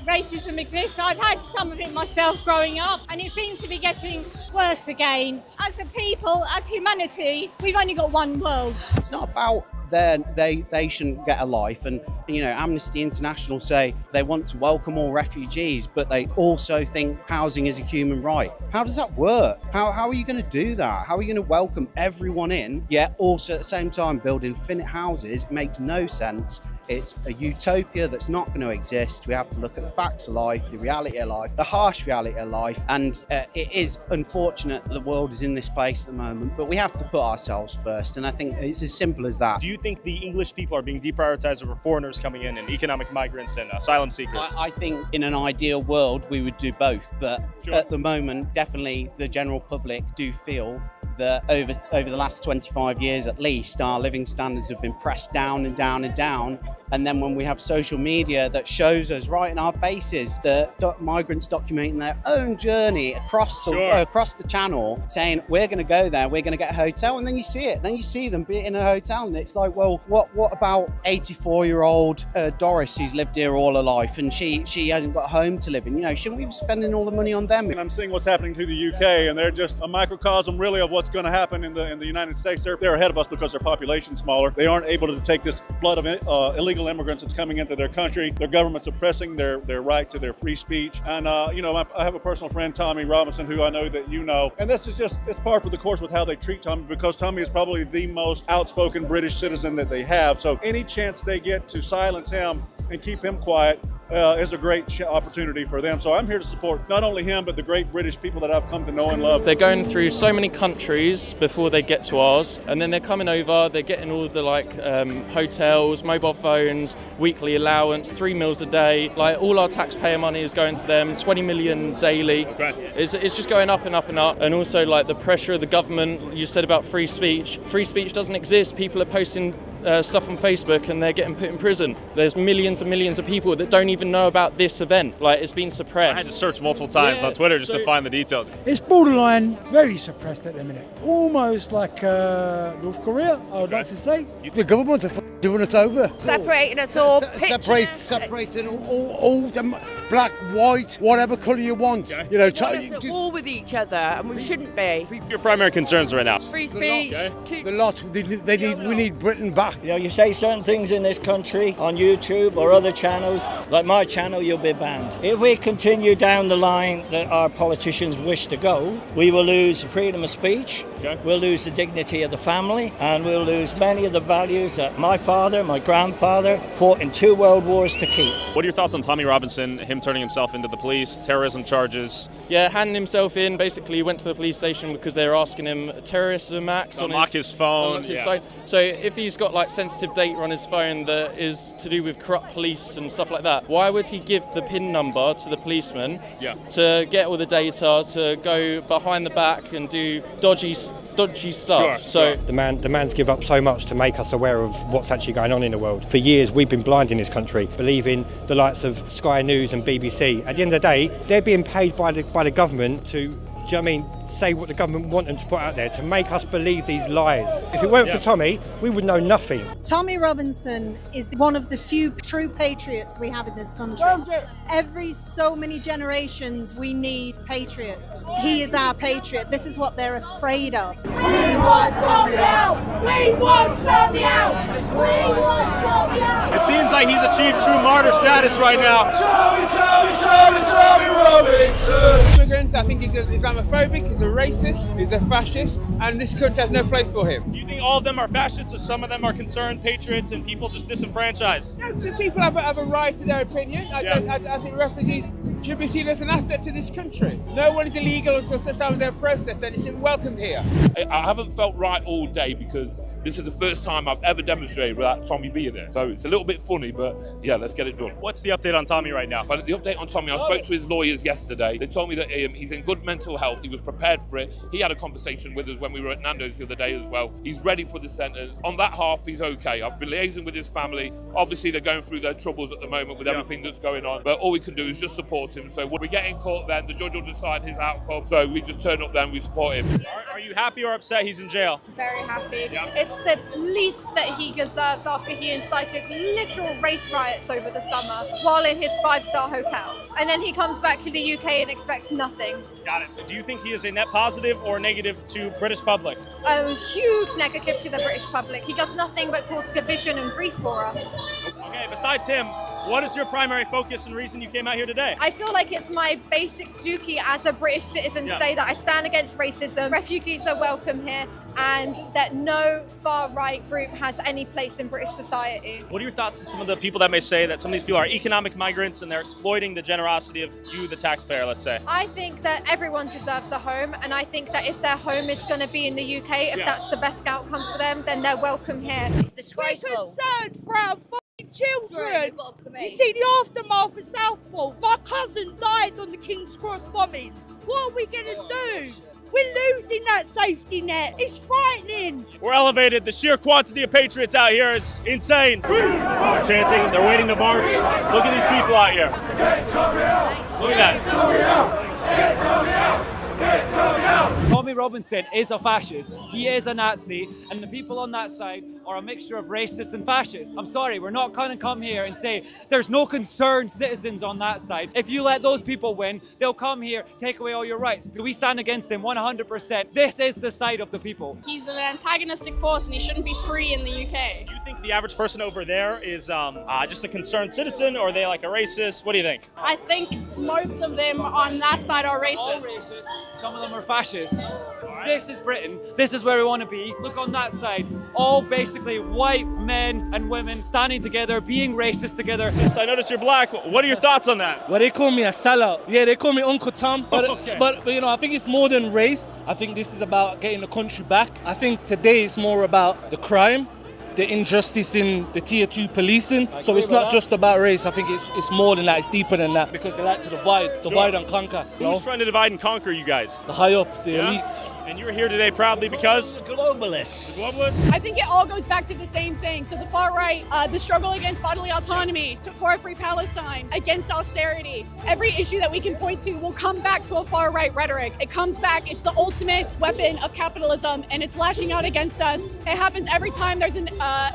racism exists. I've had some of it myself growing up, and it seems to be getting worse again. As a people, as humanity, we've only got one world. It's not about they shouldn't get a life, and you know, Amnesty International say they want to welcome all refugees, but they also think housing is a human right. How does that work? How are you going to do that? How are you going to welcome everyone in, yet also at the same time build infinite houses? It makes no sense. It's a utopia that's not going to exist. We have to look at the facts of life, the reality of life, the harsh reality of life, and it is unfortunate that the world is in this place at the moment, but we have to put ourselves first, and I think it's as simple as that. Do you think the English people are being deprioritized over foreigners coming in and economic migrants and asylum seekers? I think in an ideal world we would do both, but at the moment definitely the general public do feel that over the last 25 years at least, our living standards have been pressed down and down and down. And then when we have social media that shows us right in our faces the migrants documenting their own journey across the channel, saying we're going to go there, we're going to get a hotel, and then you see it. Then you see them be in a hotel, and it's like, well, what about 84-year-old Doris who's lived here all her life and she hasn't got a home to live in? You know, shouldn't we be spending all the money on them? And I'm seeing what's happening to the UK, and they're just a microcosm really of what's going to happen in the United States. They're ahead of us because their population's smaller. They aren't able to take this flood of illegal immigrants that's coming into their country. Their government's oppressing their right to their free speech. And you know, I have a personal friend, Tommy Robinson, who I know that you know, and this is just, it's par for the course with how they treat Tommy, because Tommy is probably the most outspoken British citizen that they have. So any chance they get to silence him and keep him quiet, is a great opportunity for them. So I'm here to support not only him, but the great British people that I've come to know and love. They're going through so many countries before they get to ours, and then they're coming over, they're getting all the hotels, mobile phones, weekly allowance, 3 meals a day. Like all our taxpayer money is going to them, 20 million daily. Okay. It's just going up and up and up. And also like the pressure of the government, you said about free speech. Free speech doesn't exist. People are posting stuff on Facebook and they're getting put in prison. There's millions and millions of people that don't even know about this event. Like it's been suppressed. I had to search multiple times on Twitter just to find the details. It's borderline very suppressed at the minute. Almost like North Korea, I would like to say. The government are doing us over. Separating us all. Separating all them black, white, whatever colour you want. Okay. You know, At war with each other, and we shouldn't be. Your primary concerns right now? Free speech. the lot. We need Britain back. You know, you say certain things in this country on YouTube or other channels, like my channel, you'll be banned. If we continue down the line that our politicians wish to go, we will lose freedom of speech, we'll lose the dignity of the family, and we'll lose many of the values that my father, my grandfather fought in 2 world wars to keep. What are your thoughts on Tommy Robinson, him turning himself into the police, terrorism charges? Yeah, handing himself in, basically went to the police station because they were asking him a terrorism act on his phone. So if he's got like sensitive data on his phone that is to do with corrupt police and stuff like that, why would he give the PIN number to the policeman to get all the data, to go behind the back and do dodgy stuff? The man's give up so much to make us aware of what's actually going on in the world. For years we've been blind in this country, believing the likes of Sky News and BBC. At the end of the day, they're being paid by the government to, do you know what I mean, say what the government want them to put out there, to make us believe these lies. If it weren't for Tommy, we would know nothing. Tommy Robinson is one of the few true patriots we have in this country. Every so many generations we need patriots. He is our patriot. This is what they're afraid of. We want Tommy out! We want Tommy out! We want Tommy out! It seems like he's achieved true martyr status right now. Tommy Robinson! Immigrants, I think he's Islamophobic, he's a racist, he's a fascist, and this country has no place for him. Do you think all of them are fascists, or some of them are concerned patriots and people just disenfranchised? Yeah, people have a right to their opinion. I think refugees should be seen as an asset to this country. No one is illegal until such time as they're processed, and it's welcomed here. I haven't felt right all day because this is the first time I've ever demonstrated without Tommy being there. So it's a little bit funny, but yeah, let's get it done. What's the update on Tommy right now? But the update on Tommy, I spoke to his lawyers yesterday. They told me that he's in good mental health. He was prepared for it. He had a conversation with us when we were at Nando's the other day as well. He's ready for the sentence. On that half, he's okay. I've been liaising with his family. Obviously, they're going through their troubles at the moment with everything that's going on. But all we can do is just support him. So when we get in court then, the judge will decide his outcome. So we just turn up then, we support him. Are you happy or upset he's in jail? Very happy. It's the least that he deserves after he incited literal race riots over the summer while in his 5-star hotel. And then he comes back to the UK and expects nothing. Got it. Do you think he is a net positive or negative to British public? A huge negative to the British public. He does nothing but cause division and grief for us. Okay, besides him, what is your primary focus and reason you came out here today? I feel like it's my basic duty as a British citizen to say that I stand against racism, refugees are welcome here, and that no far-right group has any place in British society. What are your thoughts on some of the people that may say that some of these people are economic migrants and they're exploiting the generosity of you, the taxpayer, let's say? I think that everyone deserves a home, and I think that if their home is going to be in the UK, if that's the best outcome for them, then they're welcome here. It's disgraceful. We're concerned for our children. You see the aftermath of Southport. My cousin died on the King's Cross bombings. What are we going to do? We're losing that safety net. It's frightening. We're elevated. The sheer quantity of patriots out here is insane. They're chanting. They're waiting to march. Look at these people out here. Look at that. Tommy Robinson is a fascist. He is a Nazi, and the people on that side are a mixture of racists and fascists. I'm sorry, we're not going to come here and say there's no concerned citizens on that side. If you let those people win, they'll come here, take away all your rights. So we stand against them 100%. This is the side of the people. He's an antagonistic force and he shouldn't be free in the UK. Do you think the average person over there is just a concerned citizen, or are they like a racist? What do you think? I think most of them on that side are racist. All racist. Some of them are fascists. This is Britain. This is where we want to be. Look on that side. All basically white men and women standing together, being racist together. Just, I notice you're black. What are your thoughts on that? Well, they call me a sellout. Yeah, they call me Uncle Tom. But, Okay. but you know, I think it's more than race. I think this is about getting the country back. I think today it's more about the crime, the injustice in the tier 2 policing. So it's not just about race. I think it's more than that. It's deeper than that because they like to divide and conquer. You know? Who's trying to divide and conquer you guys? The high up, the elites. And you're here today proudly because? Globalists. The globalists? I think it all goes back to the same thing. So the far right, the struggle against bodily autonomy, for a free Palestine, against austerity. Every issue that we can point to will come back to a far right rhetoric. It comes back, it's the ultimate weapon of capitalism, and it's lashing out against us. It happens every time there's an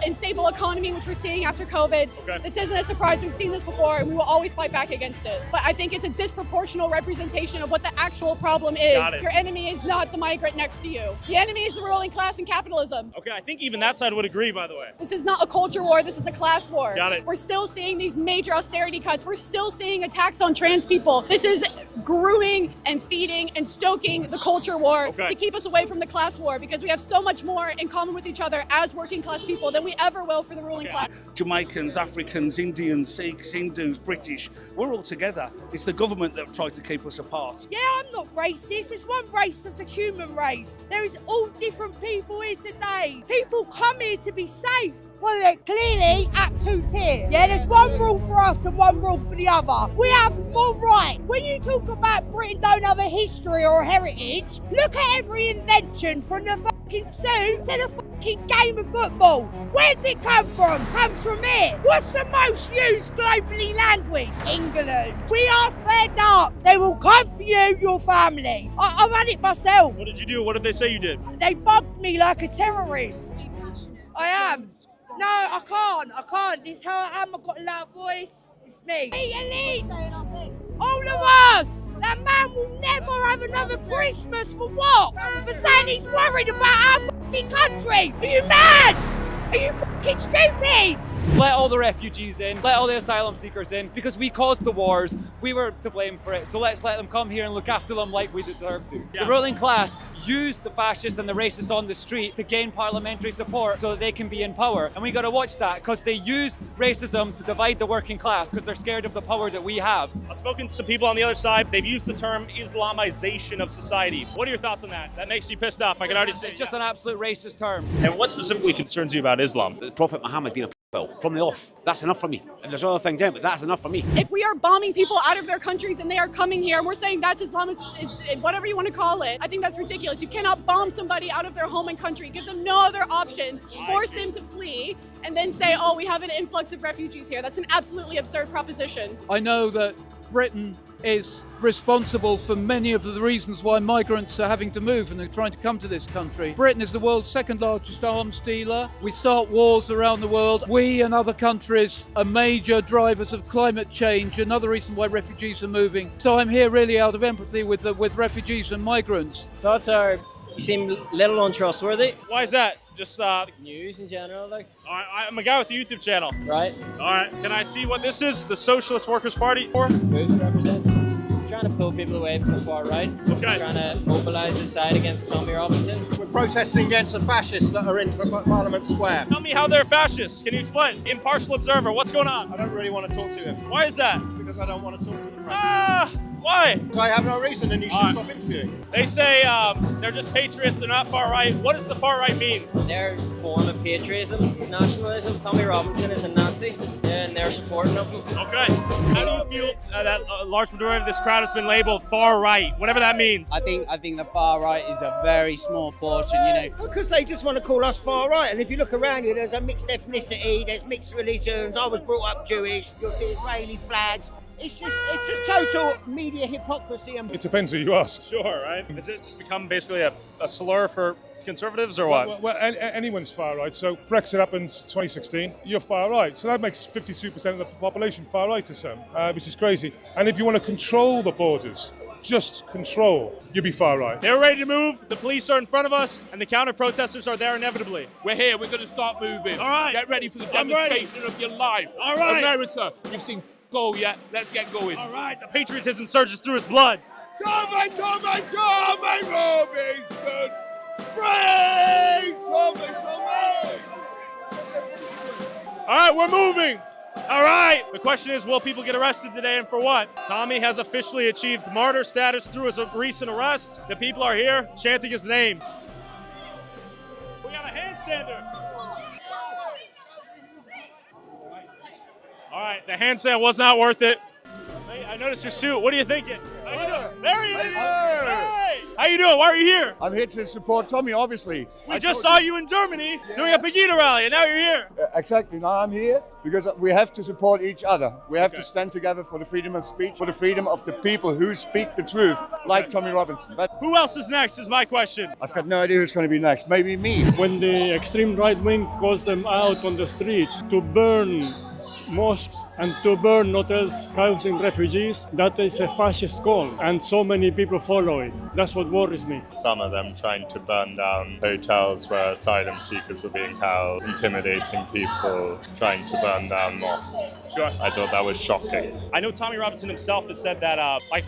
unstable economy, which we're seeing after COVID. This isn't a surprise, we've seen this before, and we will always fight back against it. But I think it's a disproportional representation of what the actual problem is. Your enemy is not the migrant next to you. The enemy is the ruling class and capitalism. Okay, I think even that side would agree, by the way. This is not a culture war, this is a class war. Got it. We're still seeing these major austerity cuts. We're still seeing attacks on trans people. This is growing and feeding and stoking the culture war to keep us away from the class war, because we have so much more in common with each other as working class people than we ever will for the ruling class. Jamaicans, Africans, Indians, Sikhs, Hindus, British, we're all together. It's the government that tried to keep us apart. Yeah, I'm not racist. It's one race, that's a human race. There is all different people here today. People come here to be safe. Well, they're clearly at two tier. Yeah, there's one rule for us and one rule for the other. We have more right. When you talk about Britain don't have a history or a heritage, look at every invention from the fucking suit to the fucking game of football. Where's it come from? Comes from here. What's the most used globally language? England. We are fed up. They will come for you, your family. I've had it myself. What did you do? What did they say you did? They bugged me like a terrorist. I am. No, I can't. This is how I am. I've got a loud voice. It's me. Elite. All of us. That man will never have another Christmas for what? For saying he's worried about our fucking country. Are you mad? Are you fucking stupid? Let all the refugees in, let all the asylum seekers in, because we caused the wars, we were to blame for it, so let's let them come here and look after them like we deserve to. The ruling class used the fascists and the racists on the street to gain parliamentary support so that they can be in power, and we got to watch that, because they use racism to divide the working class, because they're scared of the power that we have. I've spoken to some people on the other side. They've used the term Islamization of society. What are your thoughts on that? That makes you pissed off, I can already see. It's just an absolute racist term. And what specifically concerns you about Islam? The Prophet Muhammad being a from the off. That's enough for me. And there's other things there, but that's enough for me. If we are bombing people out of their countries and they are coming here and we're saying that's Islam, whatever you want to call it, I think that's ridiculous. You cannot bomb somebody out of their home and country, give them no other option, force them to flee, and then say, oh, we have an influx of refugees here. That's an absolutely absurd proposition. I know that Britain is responsible for many of the reasons why migrants are having to move and they're trying to come to this country. Britain is the world's second largest arms dealer. We start wars around the world. We and other countries are major drivers of climate change, another reason why refugees are moving. So I'm here really out of empathy with refugees and migrants. Thoughts are, you seem a little untrustworthy. Why is that? Just news in general, like. I'm a guy with the YouTube channel. Right. All right. Can I see what this is? The Socialist Workers' Party? Who's representing? Trying to pull people away from the far right. Okay. Trying to mobilise the side against Tommy Robinson. We're protesting against the fascists that are in Parliament Square. Tell me how they're fascists. Can you explain? Impartial observer, what's going on? I don't really want to talk to him. Why is that? Because I don't want to talk to the president. Why? Because I have no reason, and you should stop interviewing. They say they're just patriots, they're not far right. What does the far right mean? Their form of patriotism is nationalism. Tommy Robinson is a Nazi, and they're supporting him. Okay. How do you feel that a large majority of this crowd has been labeled far right, whatever that means? I think the far right is a very small portion, you know. Because they just want to call us far right, and if you look around here, there's a mixed ethnicity, there's mixed religions. I was brought up Jewish. You'll see Israeli flags. It's just total media hypocrisy. It depends who you ask. Sure, right? Has it just become basically a slur for conservatives or what? Well, anyone's far right. So Brexit happened 2016. You're far right. So that makes 52% of the population far right to some, which is crazy. And if you want to control the borders, just control, you'll be far right. They're ready to move. The police are in front of us, and the counter-protesters are there inevitably. We're here. We're going to start moving. All right. Get ready for the demonstration of your life. All right. America, you've seen go yet. Let's get going. All right. The patriotism surges through his blood. Tommy Robinson! All right, we're moving. All right. The question is, will people get arrested today and for what? Tommy has officially achieved martyr status through his recent arrest. The people are here chanting his name. We got a handstander. All right, the handstand was not worth it. Hey, I noticed your suit. What are you thinking? How you doing? There he is. Hey. How you doing? Why are you here? I'm here to support Tommy, obviously. We just saw you in Germany doing a Pegida rally, and now you're here. Exactly. Now I'm here because we have to support each other. We have to stand together for the freedom of speech, for the freedom of the people who speak the truth, like Tommy Robinson. Who else is next is my question. I've got no idea who's going to be next. Maybe me. When the extreme right wing calls them out on the street to burn mosques and to burn hotels housing refugees, that is a fascist call, and so many people follow it. That's what worries me. Some of them trying to burn down hotels where asylum seekers were being held, intimidating people, trying to burn down mosques. Sure. I thought that was shocking. I know Tommy Robinson himself has said that,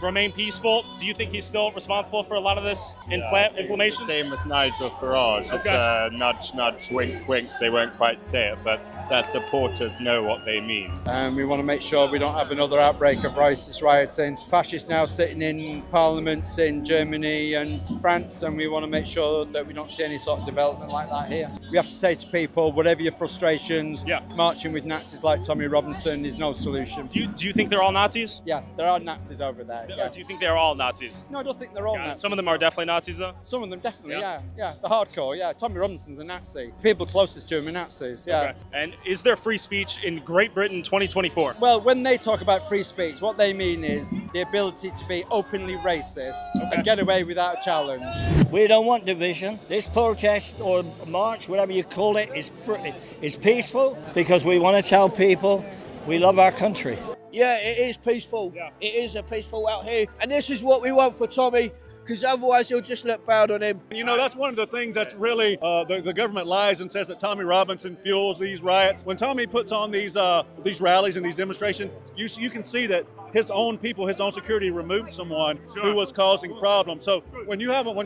remain peaceful. Do you think he's still responsible for a lot of this inflammation? Same with Nigel Farage. It's a nudge, nudge, wink, wink. They won't quite say it, but their supporters know what they mean. And we want to make sure we don't have another outbreak of racist rioting. Fascists now sitting in parliaments in Germany and France, and we want to make sure that we don't see any sort of development like that here. We have to say to people, whatever your frustrations, marching with Nazis like Tommy Robinson is no solution. Do you think they're all Nazis? Yes, there are Nazis over there. Yes. Do you think they're all Nazis? No, I don't think they're all Nazis. Some of them are definitely Nazis, though? Some of them definitely, yeah. The hardcore, yeah. Tommy Robinson's a Nazi. People closest to him are Nazis, yeah. Okay. And is there free speech in Great Britain 2024? Well, when they talk about free speech, what they mean is the ability to be openly racist and get away without a challenge. We don't want division. This protest or march, whatever you call it, is peaceful because we want to tell people we love our country. Yeah, it is peaceful. It is a peaceful out here. And this is what we want for Tommy, because otherwise he'll just look bad on him. You know, that's one of the things that's really, the government lies and says that Tommy Robinson fuels these riots. When Tommy puts on these rallies and these demonstrations, you can see that his own people, his own security removed someone who was causing problems. So when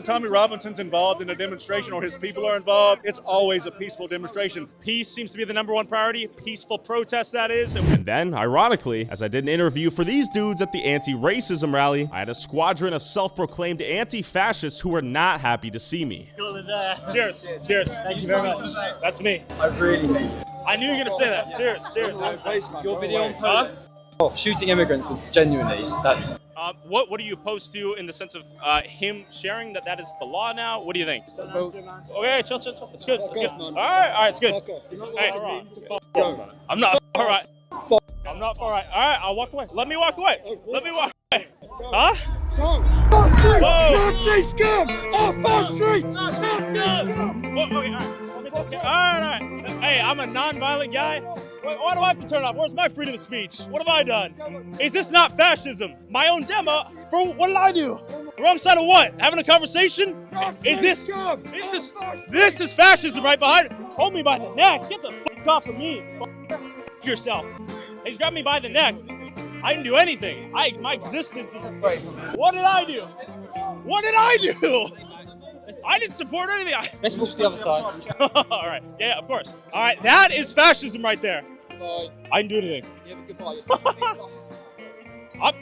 Tommy Robinson's involved in a demonstration or his people are involved, it's always a peaceful demonstration. Peace seems to be the #1 priority. Peaceful protest, that is. And then, ironically, as I did an interview for these dudes at the anti-racism rally, I had a squadron of self-proclaimed anti-fascists who were not happy to see me. Cheers. Cheers. Thank you very much. That's me. I really mean. I knew you were going to say that. Cheers. Cheers. Your video on Poland. Shooting immigrants was genuinely that. What are you opposed to in the sense of him sharing that is the law now? What do you think? Okay, chill. It's good. It's good. All right, it's good. Hey, I'm not all right. I'm not all right. All right, I'll walk away. Let me walk away. Huh? Whoa! Nazi scum! Off our streets! All right. Hey, I'm a non-violent guy. Why do I have to turn off? Where's my freedom of speech? What have I done? Is this not fascism? My own demo? For what did I do? The wrong side of what? Having a conversation? Is this is fascism right behind it? Hold me by the neck. Get the fuck off of me. Fuck yourself. He's grabbed me by the neck. I didn't do anything. My existence is... What did I do? What did I do? I didn't support anything. Let's move to the other side. All right. Yeah, of course. All right. That is fascism right there. Bye. I didn't do anything. Yeah, but goodbye. All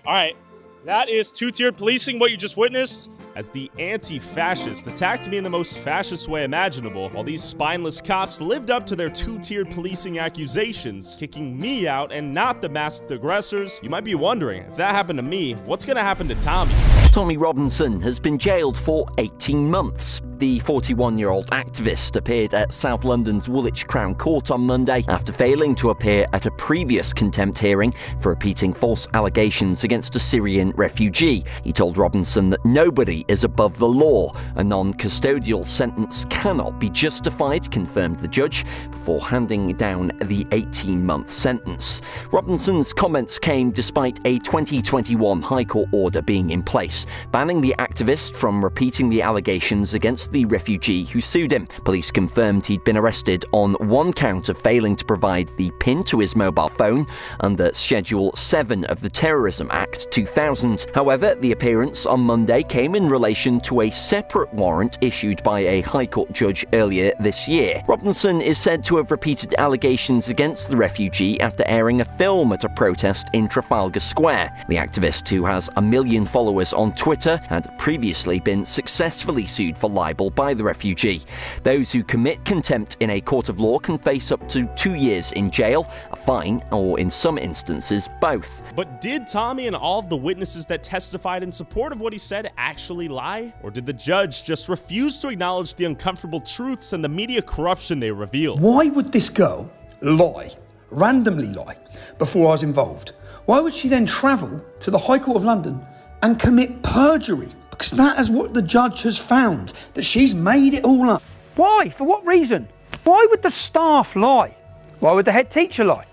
right. That is two-tiered policing, what you just witnessed. As the anti-fascist attacked me in the most fascist way imaginable, while these spineless cops lived up to their two-tiered policing accusations, kicking me out and not the masked aggressors. You might be wondering, if that happened to me, what's gonna happen to Tommy? Tommy Robinson has been jailed for 18 months. The 41-year-old activist appeared at South London's Woolwich Crown Court on Monday after failing to appear at a previous contempt hearing for repeating false allegations against a Syrian refugee. He told Robinson that nobody is above the law. A non-custodial sentence cannot be justified, confirmed the judge, before handing down the 18-month sentence. Robinson's comments came despite a 2021 High Court order being in place banning the activist from repeating the allegations against the refugee who sued him. Police confirmed he'd been arrested on one count of failing to provide the PIN to his mobile phone under Schedule 7 of the Terrorism Act 2000. However, the appearance on Monday came in relation to a separate warrant issued by a High Court judge earlier this year. Robinson is said to have repeated allegations against the refugee after airing a film at a protest in Trafalgar Square. The activist, who has 1 million followers on Twitter, had previously been successfully sued for libel by the refugee. Those who commit contempt in a court of law can face up to 2 years in jail, a fine, or in some instances, both. But did Tommy and all of the witnesses that testified in support of what he said actually lie? Or did the judge just refuse to acknowledge the uncomfortable truths and the media corruption they revealed? Why would this girl lie, randomly lie, before I was involved? Why would she then travel to the High Court of London and commit perjury? Because that is what the judge has found, that she's made it all up. Why? For what reason? Why would the staff lie? Why would the head teacher lie?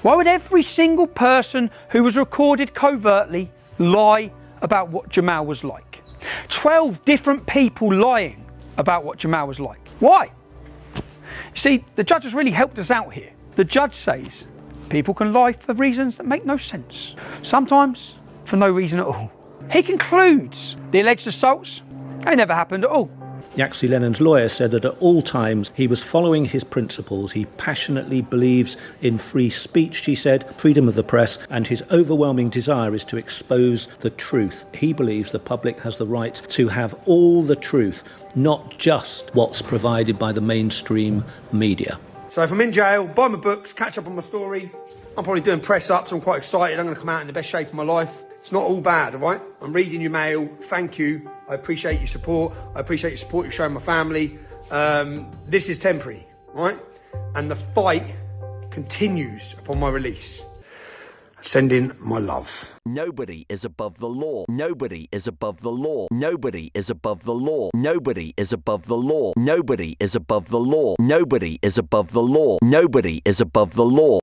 Why would every single person who was recorded covertly lie about what Jamal was like? 12 different people lying about what Jamal was like. Why? You see, the judge has really helped us out here. The judge says people can lie for reasons that make no sense. Sometimes for no reason at all. He concludes the alleged assaults, they never happened at all. Yaxi Lennon's lawyer said that at all times he was following his principles. He passionately believes in free speech, she said, freedom of the press, and his overwhelming desire is to expose the truth. He believes the public has the right to have all the truth, not just what's provided by the mainstream media. So if I'm in jail, buy my books, catch up on my story. I'm probably doing press-ups, I'm quite excited, I'm going to come out in the best shape of my life. It's not all bad, all right? I'm reading your mail, thank you. I appreciate your support. I appreciate your support you're showing my family. This is temporary, right? And the fight continues upon my release. Send in my love. Nobody is above the law. Nobody is above the law. Nobody is above the law. Nobody is above the law. Nobody is above the law. Nobody is above the law. Nobody is above the law.